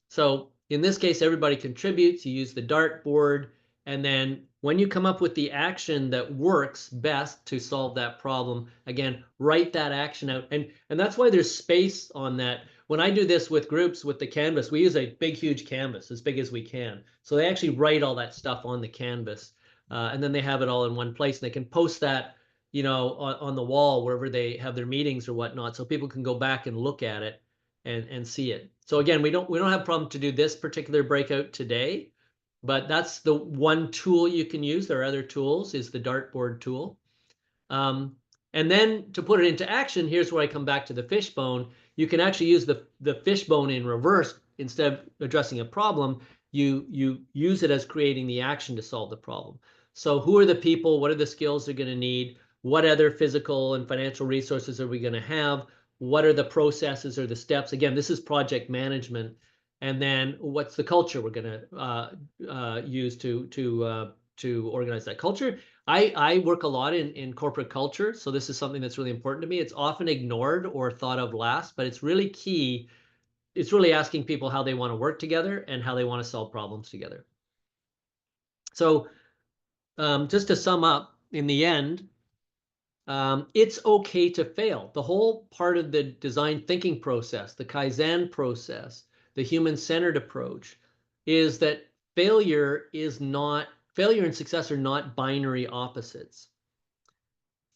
So in this case, everybody contributes. You use the dartboard, and then when you come up with the action that works best to solve that problem, again, write that action out. And that's why there's space on that. When I do this with groups with the canvas, we use a big, huge canvas, as big as we can. So they actually write all that stuff on the canvas, and then they have it all in one place. And they can post that, on the wall wherever they have their meetings or whatnot, so people can go back and look at it and see it. So again, we don't have a problem to do this particular breakout today, but that's the one tool you can use. There are other tools, is the dartboard tool. And then to put it into action, here's where I come back to the fishbone. You can actually use the fishbone in reverse. Instead of addressing a problem, you use it as creating the action to solve the problem. So who are the people? What are the skills they're going to need? What other physical and financial resources are we going to have? What are the processes or the steps? Again, this is project management. And then what's the culture we're going to use to organize that culture? I work a lot in corporate culture, so this is something that's really important to me. It's often ignored or thought of last, but it's really key. It's really asking people how they want to work together and how they want to solve problems together. So just to sum up, in the end, it's okay to fail. The whole part of the design thinking process, the Kaizen process, the human-centered approach, is that failure and success are not binary opposites.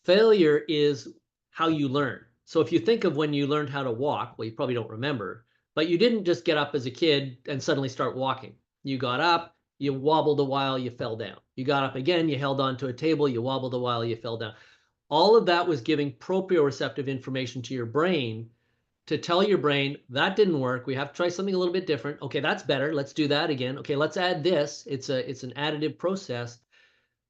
Failure is how you learn. So if you think of when you learned how to walk, well, you probably don't remember, but you didn't just get up as a kid and suddenly start walking. You got up, you wobbled a while, you fell down. You got up again, you held onto a table, you wobbled a while, you fell down. All of that was giving proprioceptive information to your brain to tell your brain, that didn't work. We have to try something a little bit different. Okay, that's better. Let's do that again. Okay, let's add this. It's an additive process.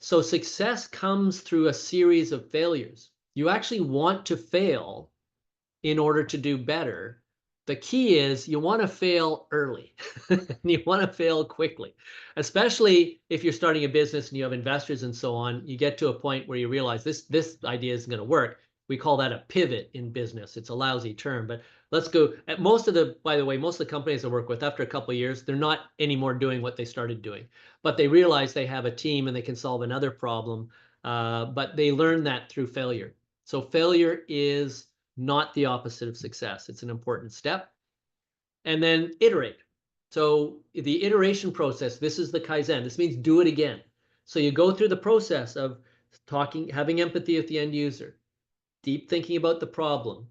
So success comes through a series of failures. You actually want to fail in order to do better. The key is you want to fail early. You want to fail quickly, especially if you're starting a business and you have investors and so on. You get to a point where you realize this idea isn't going to work. we call that a pivot in business. It's a lousy term, but let's go at most of the, by the way, most of the companies I work with, after a couple of years, they're not anymore doing what they started doing, but they realize they have a team and they can solve another problem. But they learn that through failure. So failure is not the opposite of success. It's an important step. And then iterate. So the iteration process, this is the Kaizen. This means do it again. So you go through the process of talking, having empathy with the end user, deep thinking about the problem,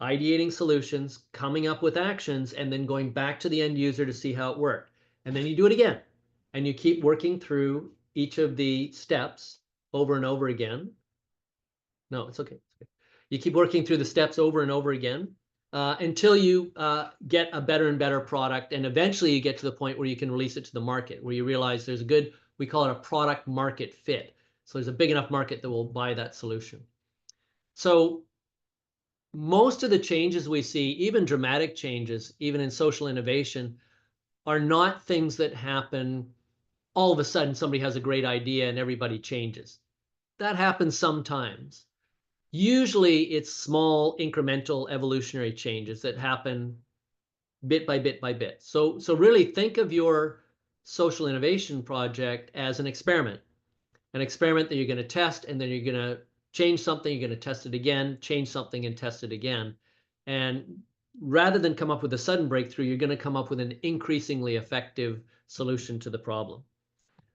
ideating solutions, coming up with actions, and then going back to the end user to see how it worked. And then you do it again. And you keep working through each of the steps over and over again. No, it's okay. It's okay. You keep working through the steps over and over again until you get a better and better product. And eventually you get to the point where you can release it to the market, where you realize there's a good, we call it a product market fit. So there's a big enough market that will buy that solution. So most of the changes we see, even dramatic changes, even in social innovation, are not things that happen all of a sudden. Somebody has a great idea and everybody changes. That happens sometimes. Usually it's small incremental evolutionary changes that happen bit by bit by bit. So really think of your social innovation project as an experiment that you're going to test, and then you're going to change something, you're going to test it again, change something and test it again. And rather than come up with a sudden breakthrough, you're going to come up with an increasingly effective solution to the problem.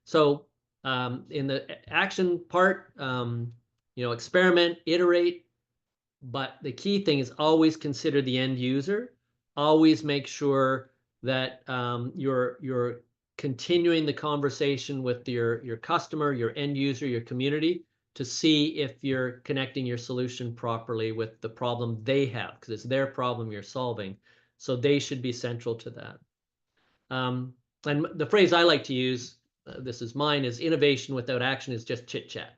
So in the action part, experiment, iterate, but the key thing is always consider the end user. Always make sure that you're continuing the conversation with your customer, your end user, your community, to see if you're connecting your solution properly with the problem they have, because it's their problem you're solving. So they should be central to that. And the phrase I like to use, this is mine, is innovation without action is just chit chat.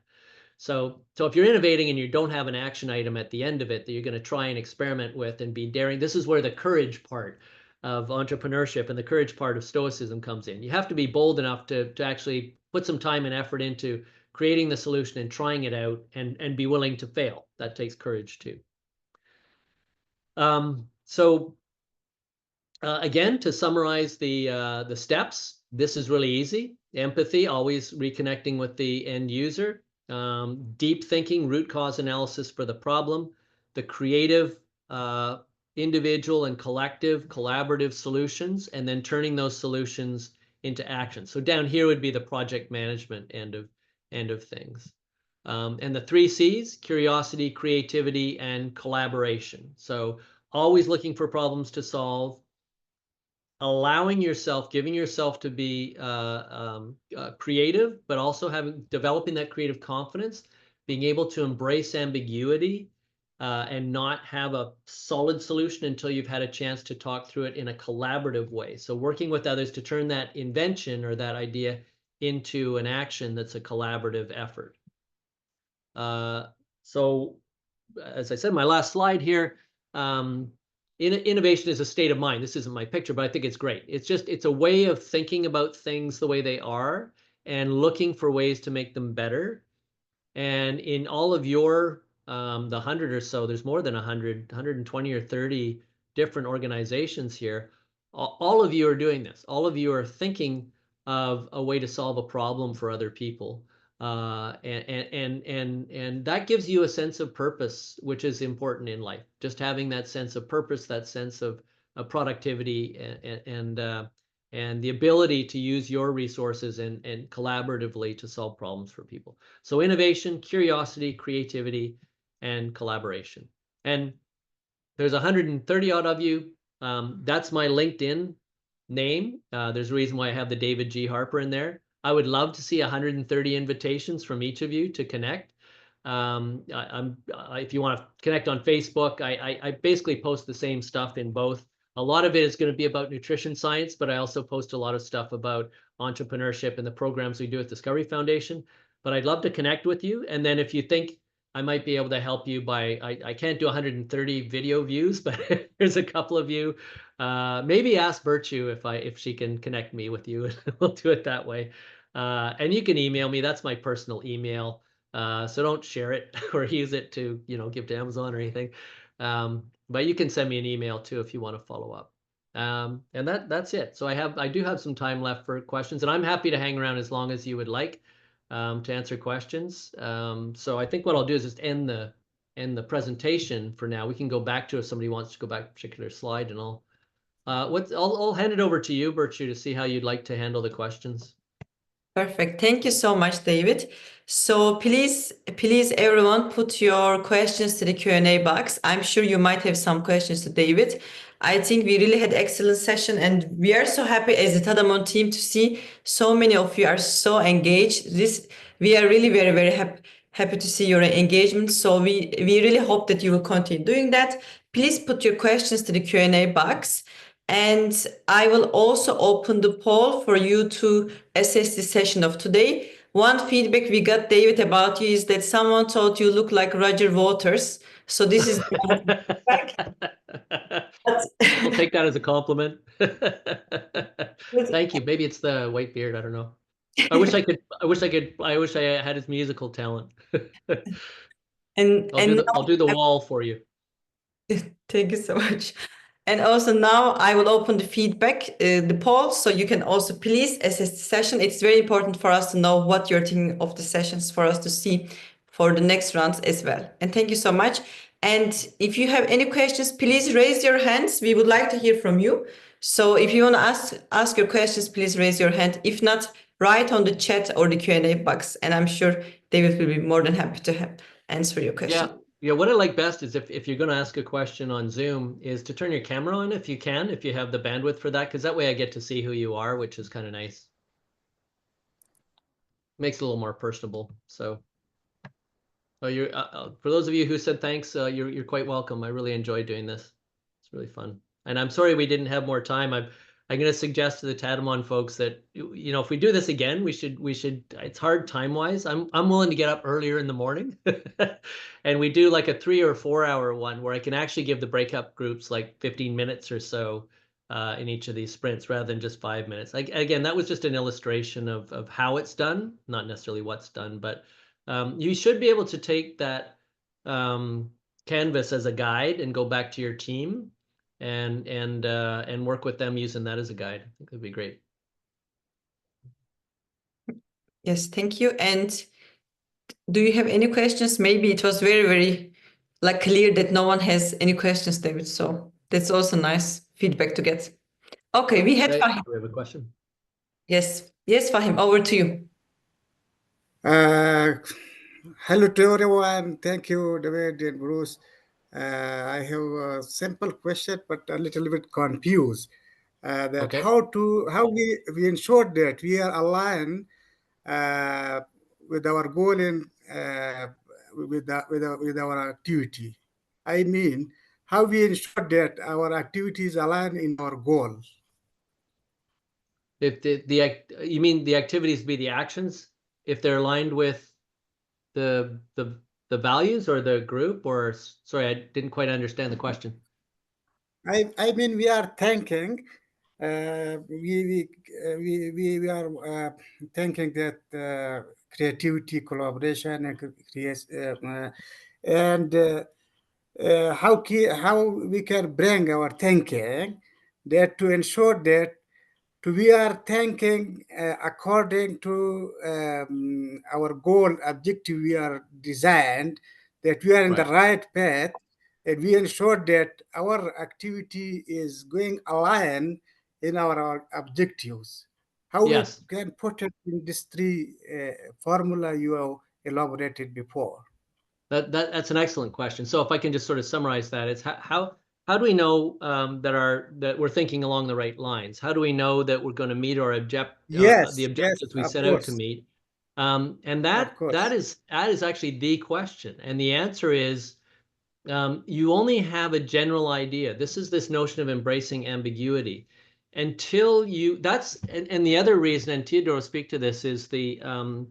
So if you're innovating and you don't have an action item at the end of it that you're going to try and experiment with and be daring, this is where the courage part of entrepreneurship and the courage part of stoicism comes in. You have to be bold enough to actually put some time and effort into creating the solution and trying it out, and be willing to fail. That takes courage too. Again, to summarize the steps, this is really easy. Empathy, always reconnecting with the end user. Deep thinking, root cause analysis for the problem. The creative, individual and collective, collaborative solutions, and then turning those solutions into action. So down here would be the project management end of things. And the 3 C's, curiosity, creativity, and collaboration. So always looking for problems to solve, allowing yourself, giving yourself to be creative, but also developing that creative confidence, being able to embrace ambiguity and not have a solid solution until you've had a chance to talk through it in a collaborative way. So working with others to turn that invention or that idea into an action that's a collaborative effort. So as I said, my last slide here, innovation is a state of mind. This isn't my picture, but I think it's great. It's a way of thinking about things the way they are and looking for ways to make them better. And in all of your, the 100 or so, there's more than 100, 120 or 30 different organizations here. All of you are doing this. All of you are thinking of a way to solve a problem for other people. And that gives you a sense of purpose, which is important in life. Just having that sense of purpose, that sense of productivity, and the ability to use your resources and collaboratively to solve problems for people. So innovation, curiosity, creativity, and collaboration. And there's 130 odd of you. That's my LinkedIn name. There's a reason why I have the David G. Harper in there. I would love to see 130 invitations from each of you to connect. If you want to connect on Facebook, I basically post the same stuff in both. A lot of it is going to be about nutrition science, but I also post a lot of stuff about entrepreneurship and the programs we do at Discovery Foundation. But I'd love to connect with you. And then if you think I might be able to help you by, I can't do 130 video views, but there's a couple of you. Maybe ask Virtue if she can connect me with you. We'll do it that way. And you can email me. That's my personal email. So don't share it or use it to, give to Amazon or anything. But you can send me an email too if you want to follow up. And that's it. So I do have some time left for questions, and I'm happy to hang around as long as you would like to answer questions. So I think what I'll do is just end the presentation for now. We can go back to if somebody wants to go back to a particular slide, and I'll hand it over to you, Birchu, to see how you'd like to handle the questions. Perfect. Thank you so much, David. So please, everyone, put your questions to the Q&A box. I'm sure you might have some questions to David. I think we really had excellent session, and we are so happy as the Tadamon team to see so many of you are so engaged. We are really very, very happy to see your engagement. So we really hope that you will continue doing that. Please put your questions to the Q&A box. And I will also open the poll for you to assess the session of today. One feedback we got, David, about you is that someone thought you look like Roger Waters. So this is I'll take that as a compliment. Thank you. Maybe it's the white beard. I don't know. I wish I had his musical talent. I'll do the wall for you. Thank you so much. And also now I will open the feedback, the poll, so you can also please assess the session. It's very important for us to know what you're thinking of the sessions for us to see for the next rounds as well. And thank you so much. And if you have any questions, please raise your hands. We would like to hear from you. So if you want to ask your questions, please raise your hand. If not, write on the chat or the Q&A box. And I'm sure David will be more than happy to answer your question. Yeah, what I like best is if you're going to ask a question on Zoom is to turn your camera on if you have the bandwidth for that, because that way I get to see who you are, which is kind of nice. Makes it a little more personable. So, you're for those of you who said thanks, you're quite welcome. I really enjoyed doing this. It's really fun. And I'm sorry we didn't have more time. I'm going to suggest to the Tadamon folks that, if we do this again, we should, it's hard time-wise. I'm willing to get up earlier in the morning and we do like a 3 or 4 hour one where I can actually give the breakup groups like 15 minutes or so in each of these sprints rather than just 5 minutes. Again, that was just an illustration of how it's done, not necessarily what's done, but you should be able to take that canvas as a guide and go back to your team and work with them using that as a guide. I think that'd be great. Yes, thank you. And do you have any questions? Maybe it was very, very clear that no one has any questions, David. So that's also nice feedback to get. Okay, we have Fahim. We have a question. Yes, Fahim, over to you. Hello to everyone. Thank you, David and Bruce. I have a simple question, but a little bit confused. Okay. How we ensure that we are aligned with our goal and with our activity. I mean, how we ensure that our activities align in our goal. If you mean the activities be the actions, if they're aligned with the values or the group, or sorry, I didn't quite understand the question. I mean, we are thinking. We are thinking that creativity, collaboration, and how we can bring our thinking that to ensure that we are thinking according to our goal objective. We are designed that we are in the right path, and we ensure that our activity is going aligned in our objectives. How we can put it in this 3 formula you have elaborated before? That's an excellent question. So if I can just sort of summarize that, it's how do we know that we're thinking along the right lines? How do we know that we're going to meet our the objectives we set out to meet? And that is actually the question. And the answer is you only have a general idea. This is this notion of embracing ambiguity. Until and the other reason, and Theodore will speak to this, is we have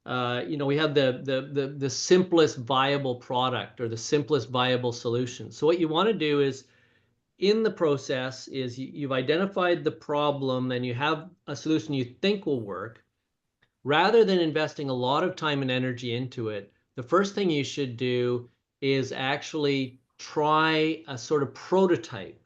the simplest viable product or the simplest viable solution. So what you want to do is, in the process, is you've identified the problem and you have a solution you think will work. rather than investing a lot of time and energy into it, the first thing you should do is actually try a sort of prototype.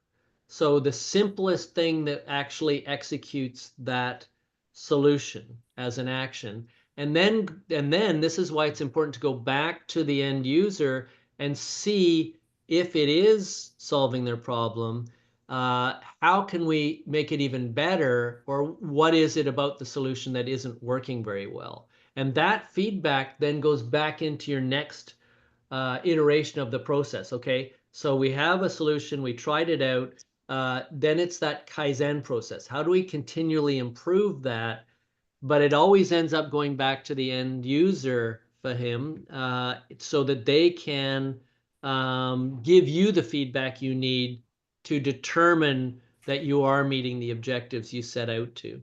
So the simplest thing that actually executes that solution as an action. And then this is why it's important to go back to the end user and see if it is solving their problem. How can we make it even better, or what is it about the solution that isn't working very well? And that feedback then goes back into your next iteration of the process. Okay, so we have a solution, we tried it out. Then it's that Kaizen process. How do we continually improve that? But it always ends up going back to the end user, Fahim, so that they can give you the feedback you need to determine that you are meeting the objectives you set out to.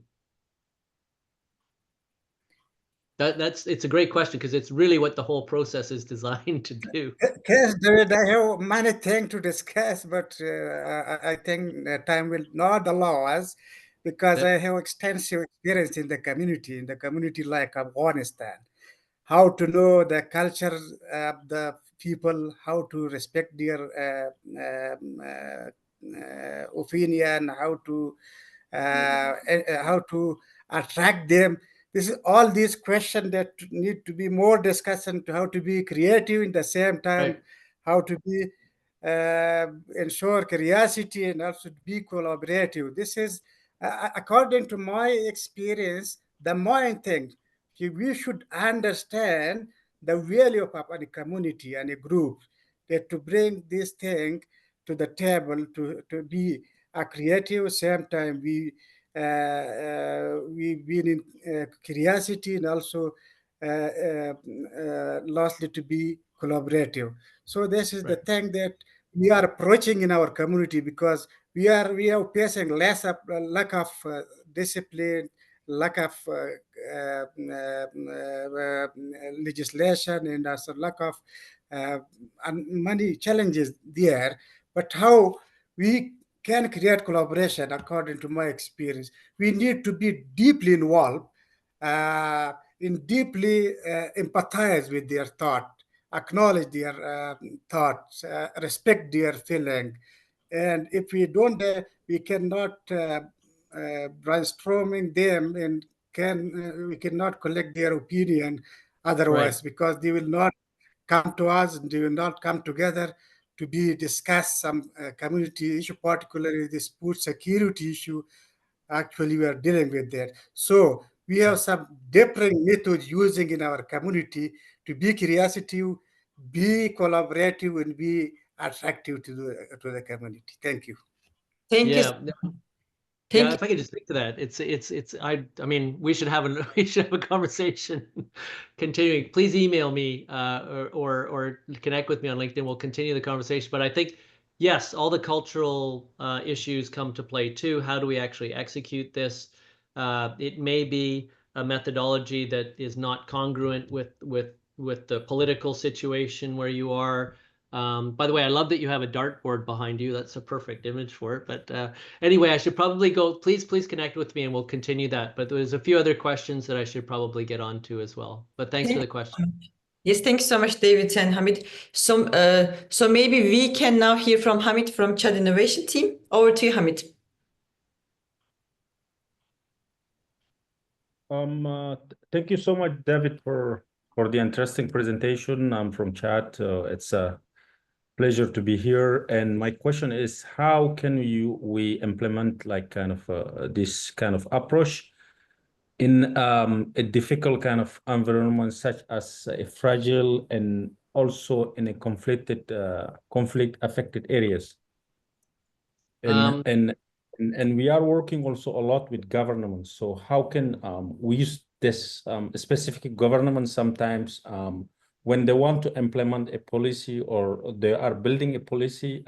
It's a great question, because it's really what the whole process is designed to do. Yes, David, I have many things to discuss, but I think time will not allow us, because Yep. I have extensive experience in the community like Afghanistan. How to know the culture of the people, how to respect their opinion, how to attract them. This is all these questions that need to be more discussion, to how to be creative in the same time, Right. how to be ensure curiosity and also be collaborative. This is according to my experience the main thing. We should understand the value of a community and a group, that to bring this thing to the table, to be a creative, same time we been in curiosity, and also lastly to be collaborative. So this is the Right. thing that we are approaching in our community, because we are facing less of lack of discipline, lack of legislation, and also lack of and many challenges there. But how we can create collaboration, according to my experience, we need to be deeply involved, in deeply empathize with their thought, acknowledge their thoughts, respect their feeling. And if we don't, we cannot brainstorming them, and we cannot collect their opinion otherwise, Right. because they will not come to us, and they will not come together to be discuss some community issue, particularly this food security issue. Actually, we are dealing with that. So we have some different methods using in our community to be curiosity, be collaborative, and be attractive to the community. Thank you. Thank you. Yeah. Thank Yeah, you. if I could just speak to that, I mean, we should have a conversation continuing. Please email me or connect with me on LinkedIn. We'll continue the conversation. But I think, yes, all the cultural issues come to play too. How do we actually execute this? It may be a methodology that is not congruent with the political situation where you are. By the way, I love that you have a dartboard behind you. That's a perfect image for it. But anyway, I should probably go. Please connect with me and we'll continue that. But there's a few other questions that I should probably get onto as well. But thanks for the question. Yes, thank you so much, David and Hamid. So maybe we can now hear from Hamid from Chad Innovation Team. Over to you, Hamid. Thank you so much, David, for the interesting presentation. I'm from Chad. It's a pleasure to be here. And my question is, how can we implement like kind of this kind of approach in a difficult kind of environment, such as a fragile and also in a conflict affected areas? And we are working also a lot with governments. So how can we use this specific government sometimes when they want to implement a policy or they are building a policy,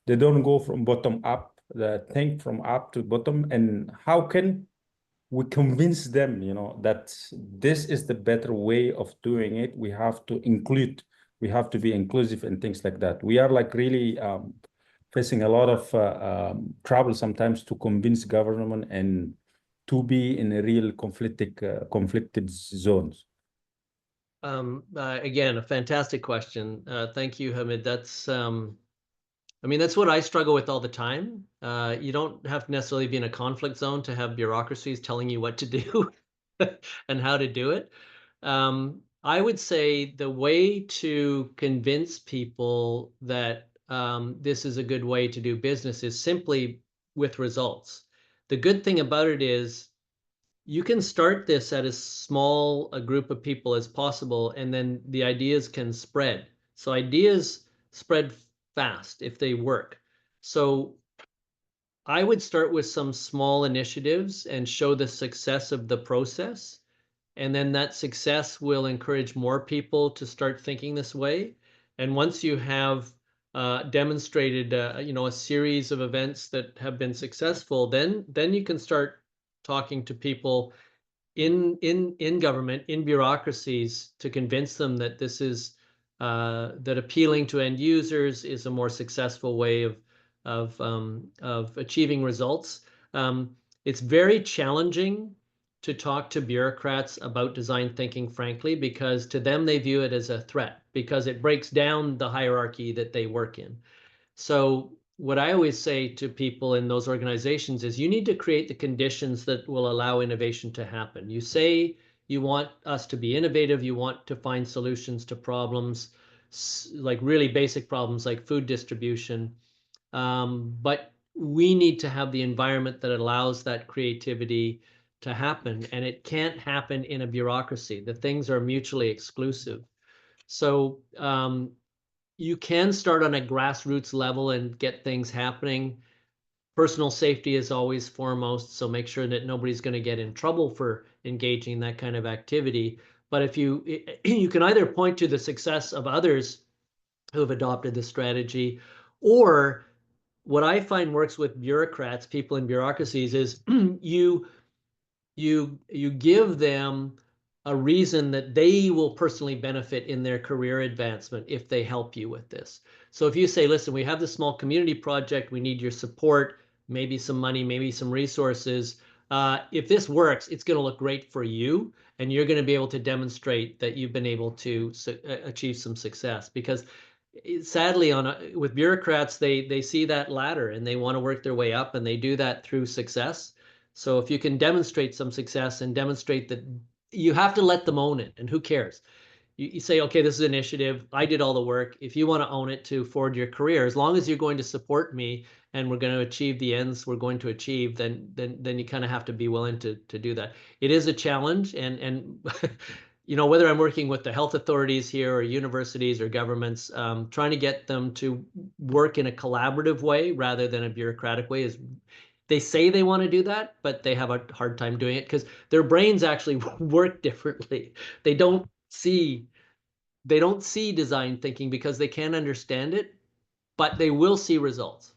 they don't go from bottom up, they think from up to bottom. And how can we convince them, that this is the better way of doing it? We have to be inclusive and things like that. We are like really facing a lot of trouble sometimes to convince government and to be in a real conflicted zones? Again, a fantastic question. Thank you, Hamid. That's I mean, that's what I struggle with all the time. You don't have to necessarily be in a conflict zone to have bureaucracies telling you what to do and how to do it. I would say the way to convince people that this is a good way to do business is simply with results. The good thing about it is you can start this at as small a group of people as possible, and then the ideas can spread. So ideas spread fast if they work. So I would start with some small initiatives and show the success of the process. And then that success will encourage more people to start thinking this way. And once you have demonstrated, a series of events that have been successful, then you can start talking to people in government, in bureaucracies, to convince them that this is that appealing to end users is a more successful way of achieving results. It's very challenging to talk to bureaucrats about design thinking, frankly, because to them they view it as a threat because it breaks down the hierarchy that they work in. So what I always say to people in those organizations is you need to create the conditions that will allow innovation to happen. You say you want us to be innovative, you want to find solutions to problems, like really basic problems like food distribution, but we need to have the environment that allows that creativity to happen, and it can't happen in a bureaucracy. The things are mutually exclusive. So you can start on a grassroots level and get things happening. Personal safety is always foremost, so make sure that nobody's going to get in trouble for engaging in that kind of activity. But if you can either point to the success of others who have adopted this strategy, or what I find works with bureaucrats, people in bureaucracies, is you give them a reason that they will personally benefit in their career advancement if they help you with this. So if you say, listen, we have this small community project, we need your support, maybe some money, maybe some resources. If this works, it's going to look great for you, and you're going to be able to demonstrate that you've been able to achieve some success. Because sadly, with bureaucrats, they see that ladder and they want to work their way up, and they do that through success. So if you can demonstrate some success and demonstrate that, you have to let them own it, and who cares? You say, okay, this is an initiative, I did all the work. If you want to own it to forward your career, as long as you're going to support me and we're going to achieve the ends we're going to achieve, then you kind of have to be willing to do that. It is a challenge, and whether I'm working with the health authorities here or universities or governments, trying to get them to work in a collaborative way rather than a bureaucratic way is. They say they want to do that, but they have a hard time doing it because their brains actually work differently. They don't see design thinking because they can't understand it, but they will see results.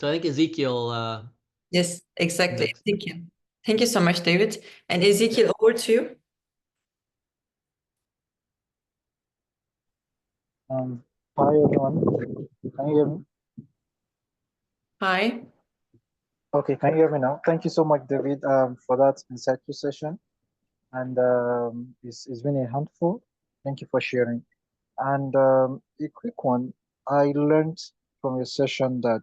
So I think Ezekiel. Yes, exactly. Thank you. Thank you so much, David. And Ezekiel, over to you. Hi everyone, can you hear me? Hi. Okay, can you hear me now? Thank you so much, David, for that insightful session. And it's been a handful. Thank you for sharing. And a quick one, I learned from your session that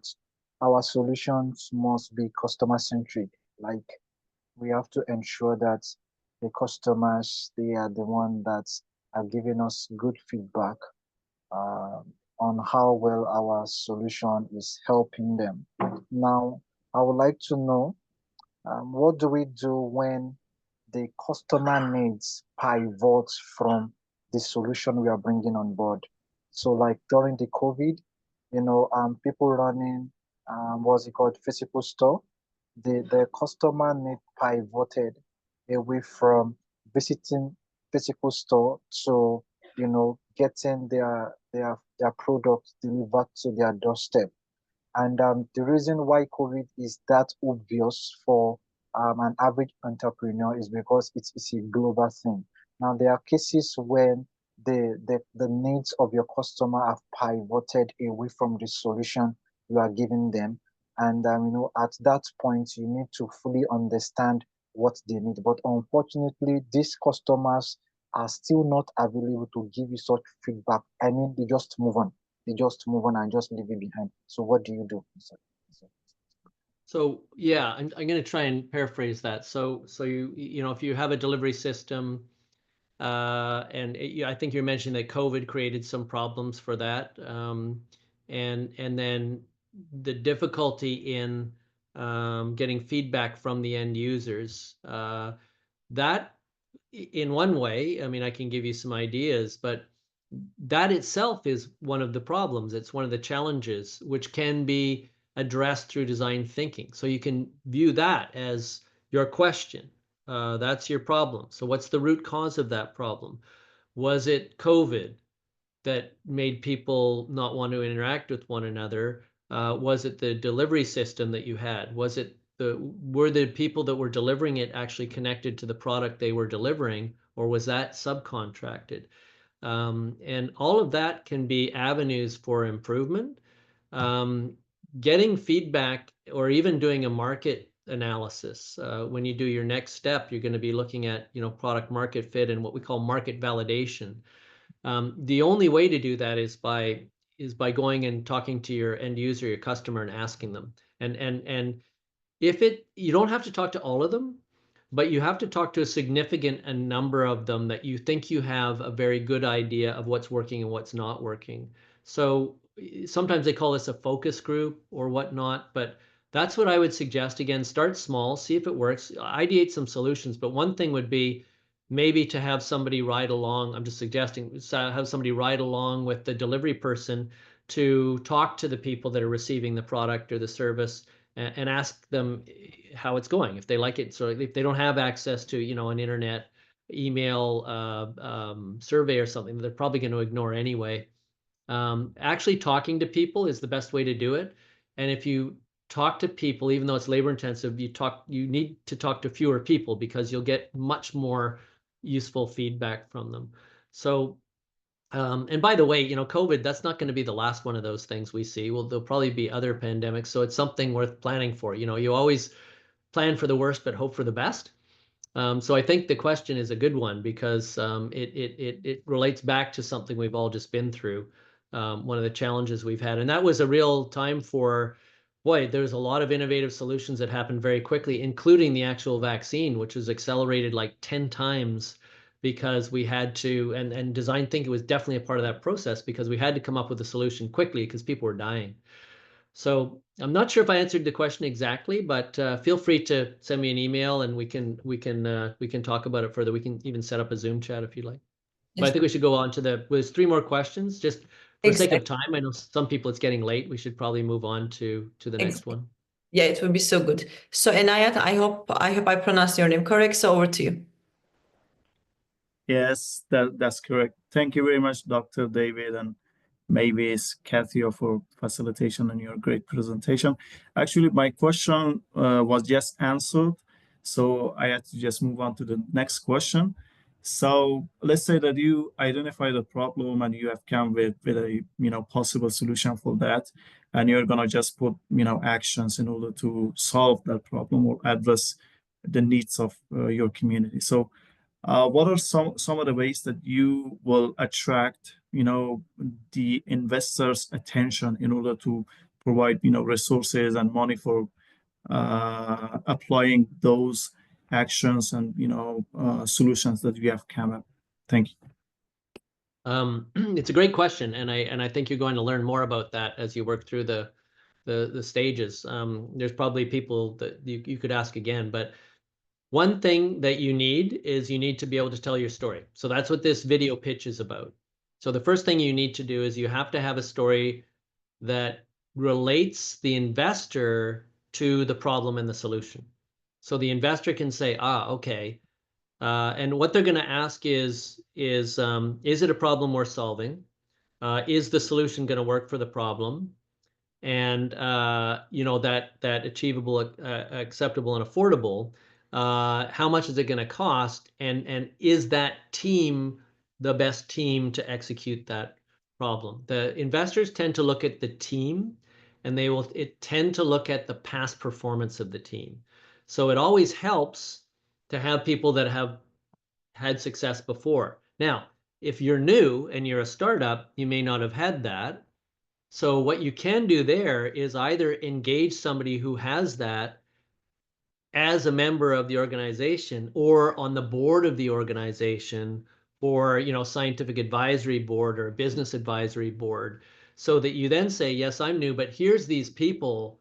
our solutions must be customer-centric. Like we have to ensure that the customers, they are the one that are giving us good feedback on how well our solution is helping them. Now, I would like to know what do we do when the customer needs pivot from the solution we are bringing on board? So, like during the COVID, people running what's it called, physical store, the customer need pivoted away from visiting physical store to getting their products delivered to their doorstep. And the reason why COVID is that obvious for an average entrepreneur is because it's a global thing. Now, there are cases when the needs of your customer have pivoted away from the solution you are giving them, And at that point, you need to fully understand what they need. But unfortunately, these customers are still not available to give you such feedback. I mean, they just move on. They just move on and just leave it behind. So what do you do? So yeah, I'm going to try and paraphrase that. So you know, if you have a delivery system, and I think you mentioned that COVID created some problems for that, and then the difficulty in getting feedback from the end users. That, in one way, I mean, I can give you some ideas, but that itself is one of the problems. It's one of the challenges, which can be addressed through design thinking. So you can view that as your question. That's your problem. So what's the root cause of that problem? Was it COVID that made people not want to interact with one another? Was it the delivery system that you had? Was it were the people that were delivering it actually connected to the product they were delivering, or was that subcontracted? And all of that can be avenues for improvement. Getting feedback or even doing a market analysis. When you do your next step, you're going to be looking at, you know, product market fit and what we call market validation. The only way to do that is by going and talking to your end user, your customer, and asking them. And if you don't have to talk to all of them, but you have to talk to a significant number of them that you think you have a very good idea of what's working and what's not working. So sometimes they call this a focus group or whatnot, but that's what I would suggest. Again, start small, see if it works, ideate some solutions. But one thing would be maybe to have somebody ride along. I'm just suggesting have somebody ride along with the delivery person to talk to the people that are receiving the product or the service and ask them how it's going, if they like it. So if they don't have access to, you know, an internet email survey or something, they're probably going to ignore anyway. Actually talking to people is the best way to do it. And if you talk to people, even though it's labor intensive, you need to talk to fewer people because you'll get much more useful feedback from them. So and by the way, you know, COVID, that's not going to be the last one of those things we see. Well, there'll probably be other pandemics. So it's something worth planning for. You know, you always plan for the worst, but hope for the best. So I think the question is a good one because it relates back to something we've all just been through. One of the challenges we've had, and that was a real time for, boy, there's a lot of innovative solutions that happened very quickly, including the actual vaccine, which was accelerated like 10 times because we had to, and design thinking was definitely a part of that process because we had to come up with a solution quickly because people were dying. So I'm not sure if I answered the question exactly, but feel free to send me an email and we can talk about it further. We can even set up a Zoom chat if you'd like. But I think we should go on to there's 3 more questions just for sake of time. I know some people it's getting late. We should probably move on to the next one. Yeah, it would be so good. So Enayat, I hope I pronounced your name correct. So over to you. Yes, that's correct. Thank you very much, Dr. David and Mavis, Kathy, for facilitation and your great presentation. Actually, my question was just answered, so I had to just move on to the next question. So let's say that you identify the problem and you have come with a possible solution for that, and you're gonna just put actions in order to solve that problem or address the needs of your community. So what are some of the ways that you will attract, the investors' attention in order to provide, resources and money for applying those actions and, solutions that you have come up? Thank you. It's a great question, and I think you're going to learn more about that as you work through the stages. There's probably people that you could ask again, but one thing that you need is you need to be able to tell your story. So that's what this video pitch is about. So the first thing you need to do is you have to have a story that relates the investor to the problem and the solution. So the investor can say, okay. And what they're going to ask is it a problem worth solving? Is the solution going to work for the problem? And that achievable, acceptable, and affordable. How much is it going to cost? And is that team the best team to execute that problem? The investors tend to look at the team and they will tend to look at the past performance of the team. So it always helps to have people that have had success before. Now, if you're new and you're a startup, you may not have had that. So what you can do there is either engage somebody who has that as a member of the organization or on the board of the organization, or scientific advisory board or business advisory board, so that you then say, yes, I'm new, but here's these people.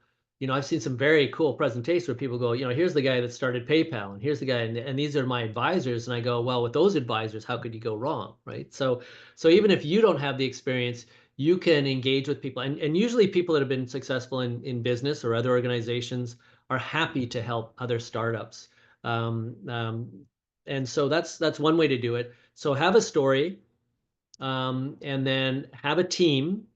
I've seen some very cool presentations where people go, here's the guy that started PayPal, and here's the guy, and these are my advisors. And I go, well, with those advisors, how could you go wrong, right? So even if you don't have the experience, you can engage with people, and usually people that have been successful in business or other organizations are happy to help other startups. And so that's one way to do it. So have a story, and then have a team.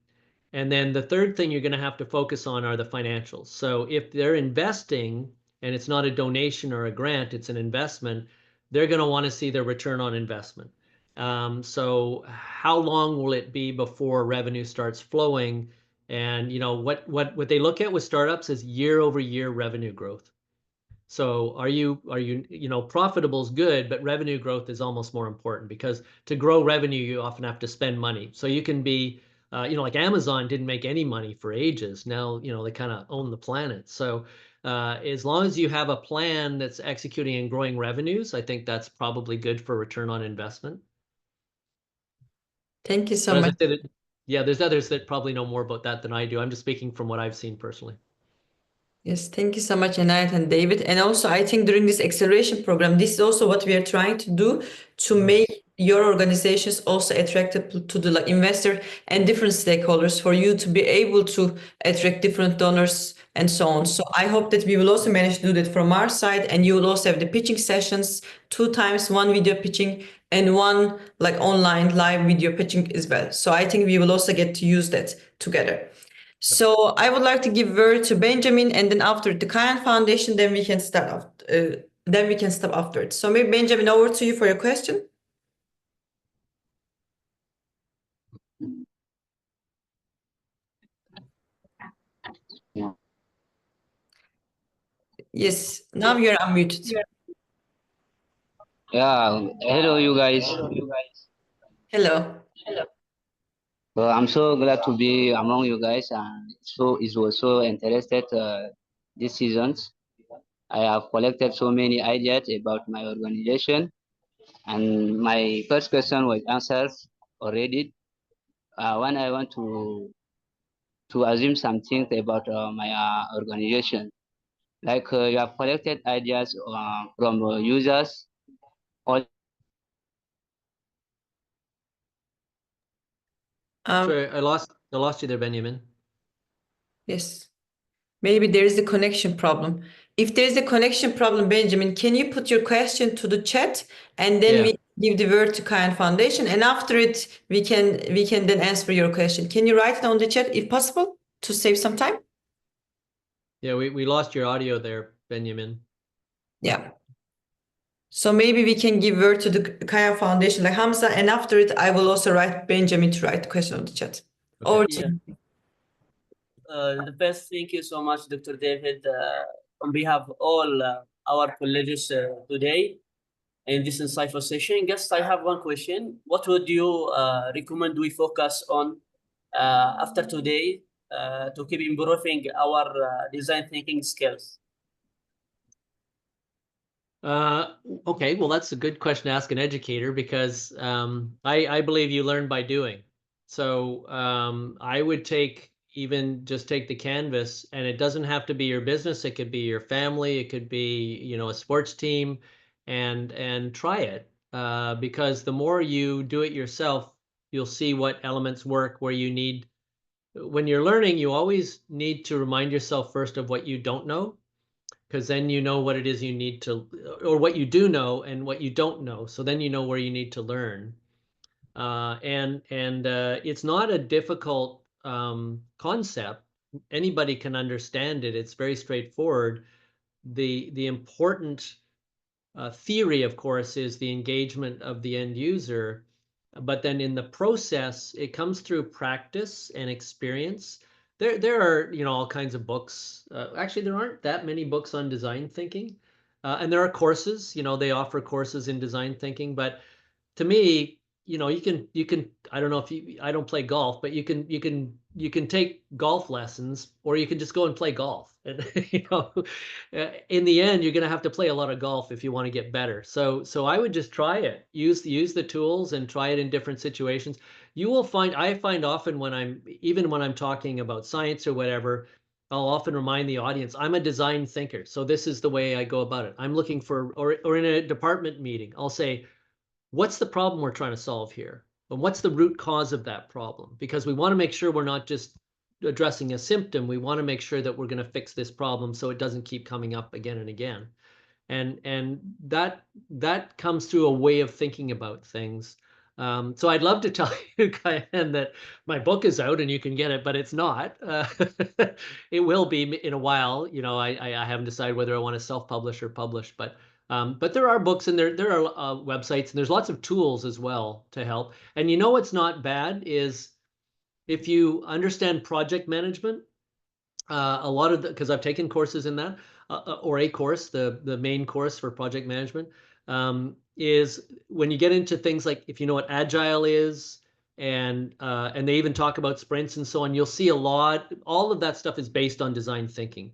And then the third thing you're going to have to focus on are the financials. So if they're investing and it's not a donation or a grant, it's an investment, they're going to want to see their return on investment. So how long will it be before revenue starts flowing? And what they look at with startups is year-over-year revenue growth. So are you profitable is good, but revenue growth is almost more important, because to grow revenue, you often have to spend money. So you can be, like Amazon didn't make any money for ages. Now, they kind of own the planet. So as long as you have a plan that's executing and growing revenues, I think that's probably good for return on investment. Thank you so But much. as I said, yeah, there's others that probably know more about that than I do. I'm just speaking from what I've seen personally. Yes, thank you so much, Anayat and David. And also, I think during this acceleration program, this is also what we are trying to do to make your organizations also attractive to the investor and different stakeholders, for you to be able to attract different donors and so on. So I hope that we will also manage to do that from our side, and you will also have the pitching sessions 2 times, one video pitching and one online live video pitching as well. So I think we will also get to use that together. So I would like to give word to Benjamin, and then after the Kayan Foundation, then we can start off. Then we can stop afterwards. So maybe Benjamin, over to you for your question. Yes, now you're unmuted. Yeah, hello, you guys. Hello. Well, I'm so glad to be among you guys, and so it was so interested this season. I have collected so many ideas about my organization, and my first question was answered already. When I want to assume something about my organization, like you have collected ideas from users. All Sorry, I lost you there, Benjamin. Yes. Maybe there is a connection problem. If there is a connection problem, Benjamin, can you put your question to the chat, and then we give the word to Kayan Foundation, and after it we can then answer your question. Can you write it on the chat if possible, to save some time? Yeah, we lost your audio there, Benjamin. Yeah. So maybe we can give word to the Kayan Foundation, like Hamza, and after it I will also write Benjamin to write the question on the chat. Okay. Over to you. The best, thank you so much, Dr. David, on behalf of all our colleagues today in this insightful session. Guest, I have one question. What would you recommend we focus on after today to keep improving our design thinking skills? Okay, well, that's a good question to ask an educator, because I believe you learn by doing. So I would just take the canvas, and it doesn't have to be your business. It could be your family. It could be, a sports team, and try it. Because the more you do it yourself, you'll see what elements work, where you need. When you're learning, you always need to remind yourself first of what you don't know, because then you know what it is you need to, or what you do know and what you don't know. So then you know where you need to learn. And it's not a difficult concept. Anybody can understand it. It's very straightforward. The important theory, of course, is the engagement of the end user. But then in the process, it comes through practice and experience. there are, you know, all kinds of books. Actually, there aren't that many books on design thinking, and there are courses. You know, they offer courses in design thinking, but to me, you know, you can I don't know if you I don't play golf, but you can take golf lessons, or you can just go and play golf. And you know, in the end, you're going to have to play a lot of golf if you want to get better. So I would just try it. Use the tools and try it in different situations. You will find I find often when I'm talking about science or whatever, I'll often remind the audience, I'm a design thinker. So this is the way I go about it. I'm looking for, or in a department meeting, I'll say, what's the problem we're trying to solve here? And what's the root cause of that problem? Because we want to make sure we're not just addressing a symptom. We want to make sure that we're going to fix this problem so it doesn't keep coming up again and again. And that comes through a way of thinking about things. So I'd love to tell you, Kyan, that my book is out and you can get it, but it's not. It will be in a while. You know, I haven't decided whether I want to self-publish or publish, but there are books and there are websites, and there's lots of tools as well to help. And you know what's not bad is if you understand project management, a lot of because I've taken courses in that, or a course, the main course for project management, is when you get into things like, if you know what agile is, and they even talk about sprints and so on, you'll see all of that stuff is based on design thinking.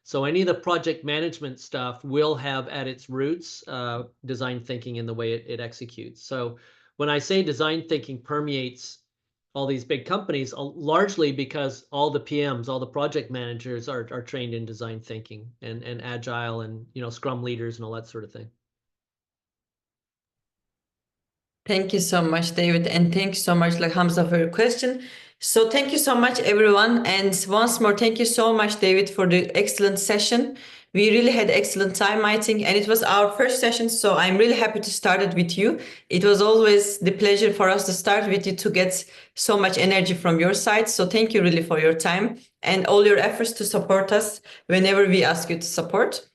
So any of the project management stuff will have at its roots design thinking in the way it executes. So when I say design thinking permeates all these big companies, largely because all the PMs, all the project managers are trained in design thinking and agile and, you know, Scrum leaders and all that sort of thing. Thank you so much, David, and thank you so much, like Hamza, for your question. So thank you so much, everyone, and once more, thank you so much, David, for the excellent session. We really had excellent time, I think, and it was our first session, so I'm really happy to start it with you. It was always the pleasure for us to start with you, to get so much energy from your side. So thank you really for your time and all your efforts to support us whenever we ask you to support.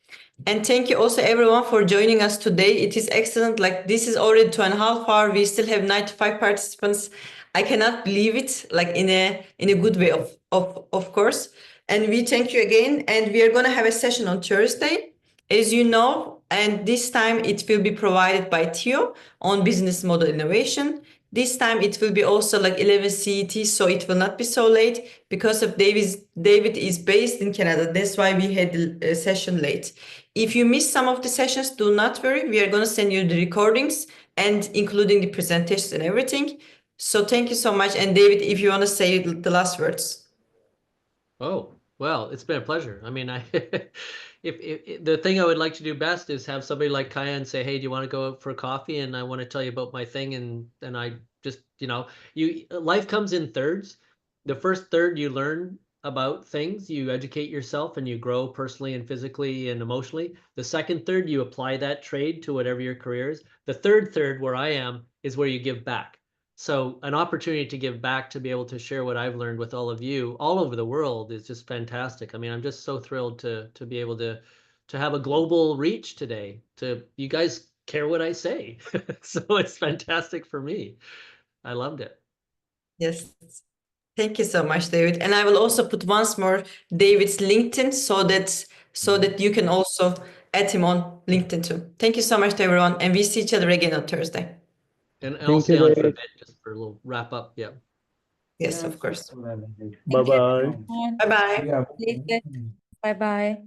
And thank you also everyone for joining us today. It is excellent. Like, this is already 2.5 hours. We still have 95 participants. I cannot believe it, like in a good way, of course. And we thank you again. And we are going to have a session on Thursday, as you know, and this time it will be provided by Theo on business model innovation. This time it will be also like 11 CET, so it will not be so late because of David is based in Canada. That's why we had the session late. If you miss some of the sessions, do not worry. We are going to send you the recordings and including the presentations and everything. So thank you so much. And David, if you want to say the last words. Oh, well, it's been a pleasure. I mean, if the thing I would like to do best is have somebody like Kyan say, "Hey, do you want to go out for coffee?" And I want to tell you about my thing, and I just, you know, life comes in thirds. The first third you learn about things, you educate yourself, and you grow personally and physically and emotionally. The second third, you apply that trade to whatever your career is. The third third, where I am, is where you give back. So an opportunity to give back, to be able to share what I've learned with all of you all over the world, is just fantastic. I mean, I'm just so thrilled to be able to have a global reach today. You guys care what I say. So it's fantastic for me. I loved it. Yes. Thank you so much, David. And I will also put once more David's LinkedIn so that you can also add him on LinkedIn too. Thank you so much to everyone, and we see each other again on Thursday. And I'll stay on for a bit just for a little wrap up. Yeah. Yes, of course. Bye-bye. Bye-bye. Bye bye.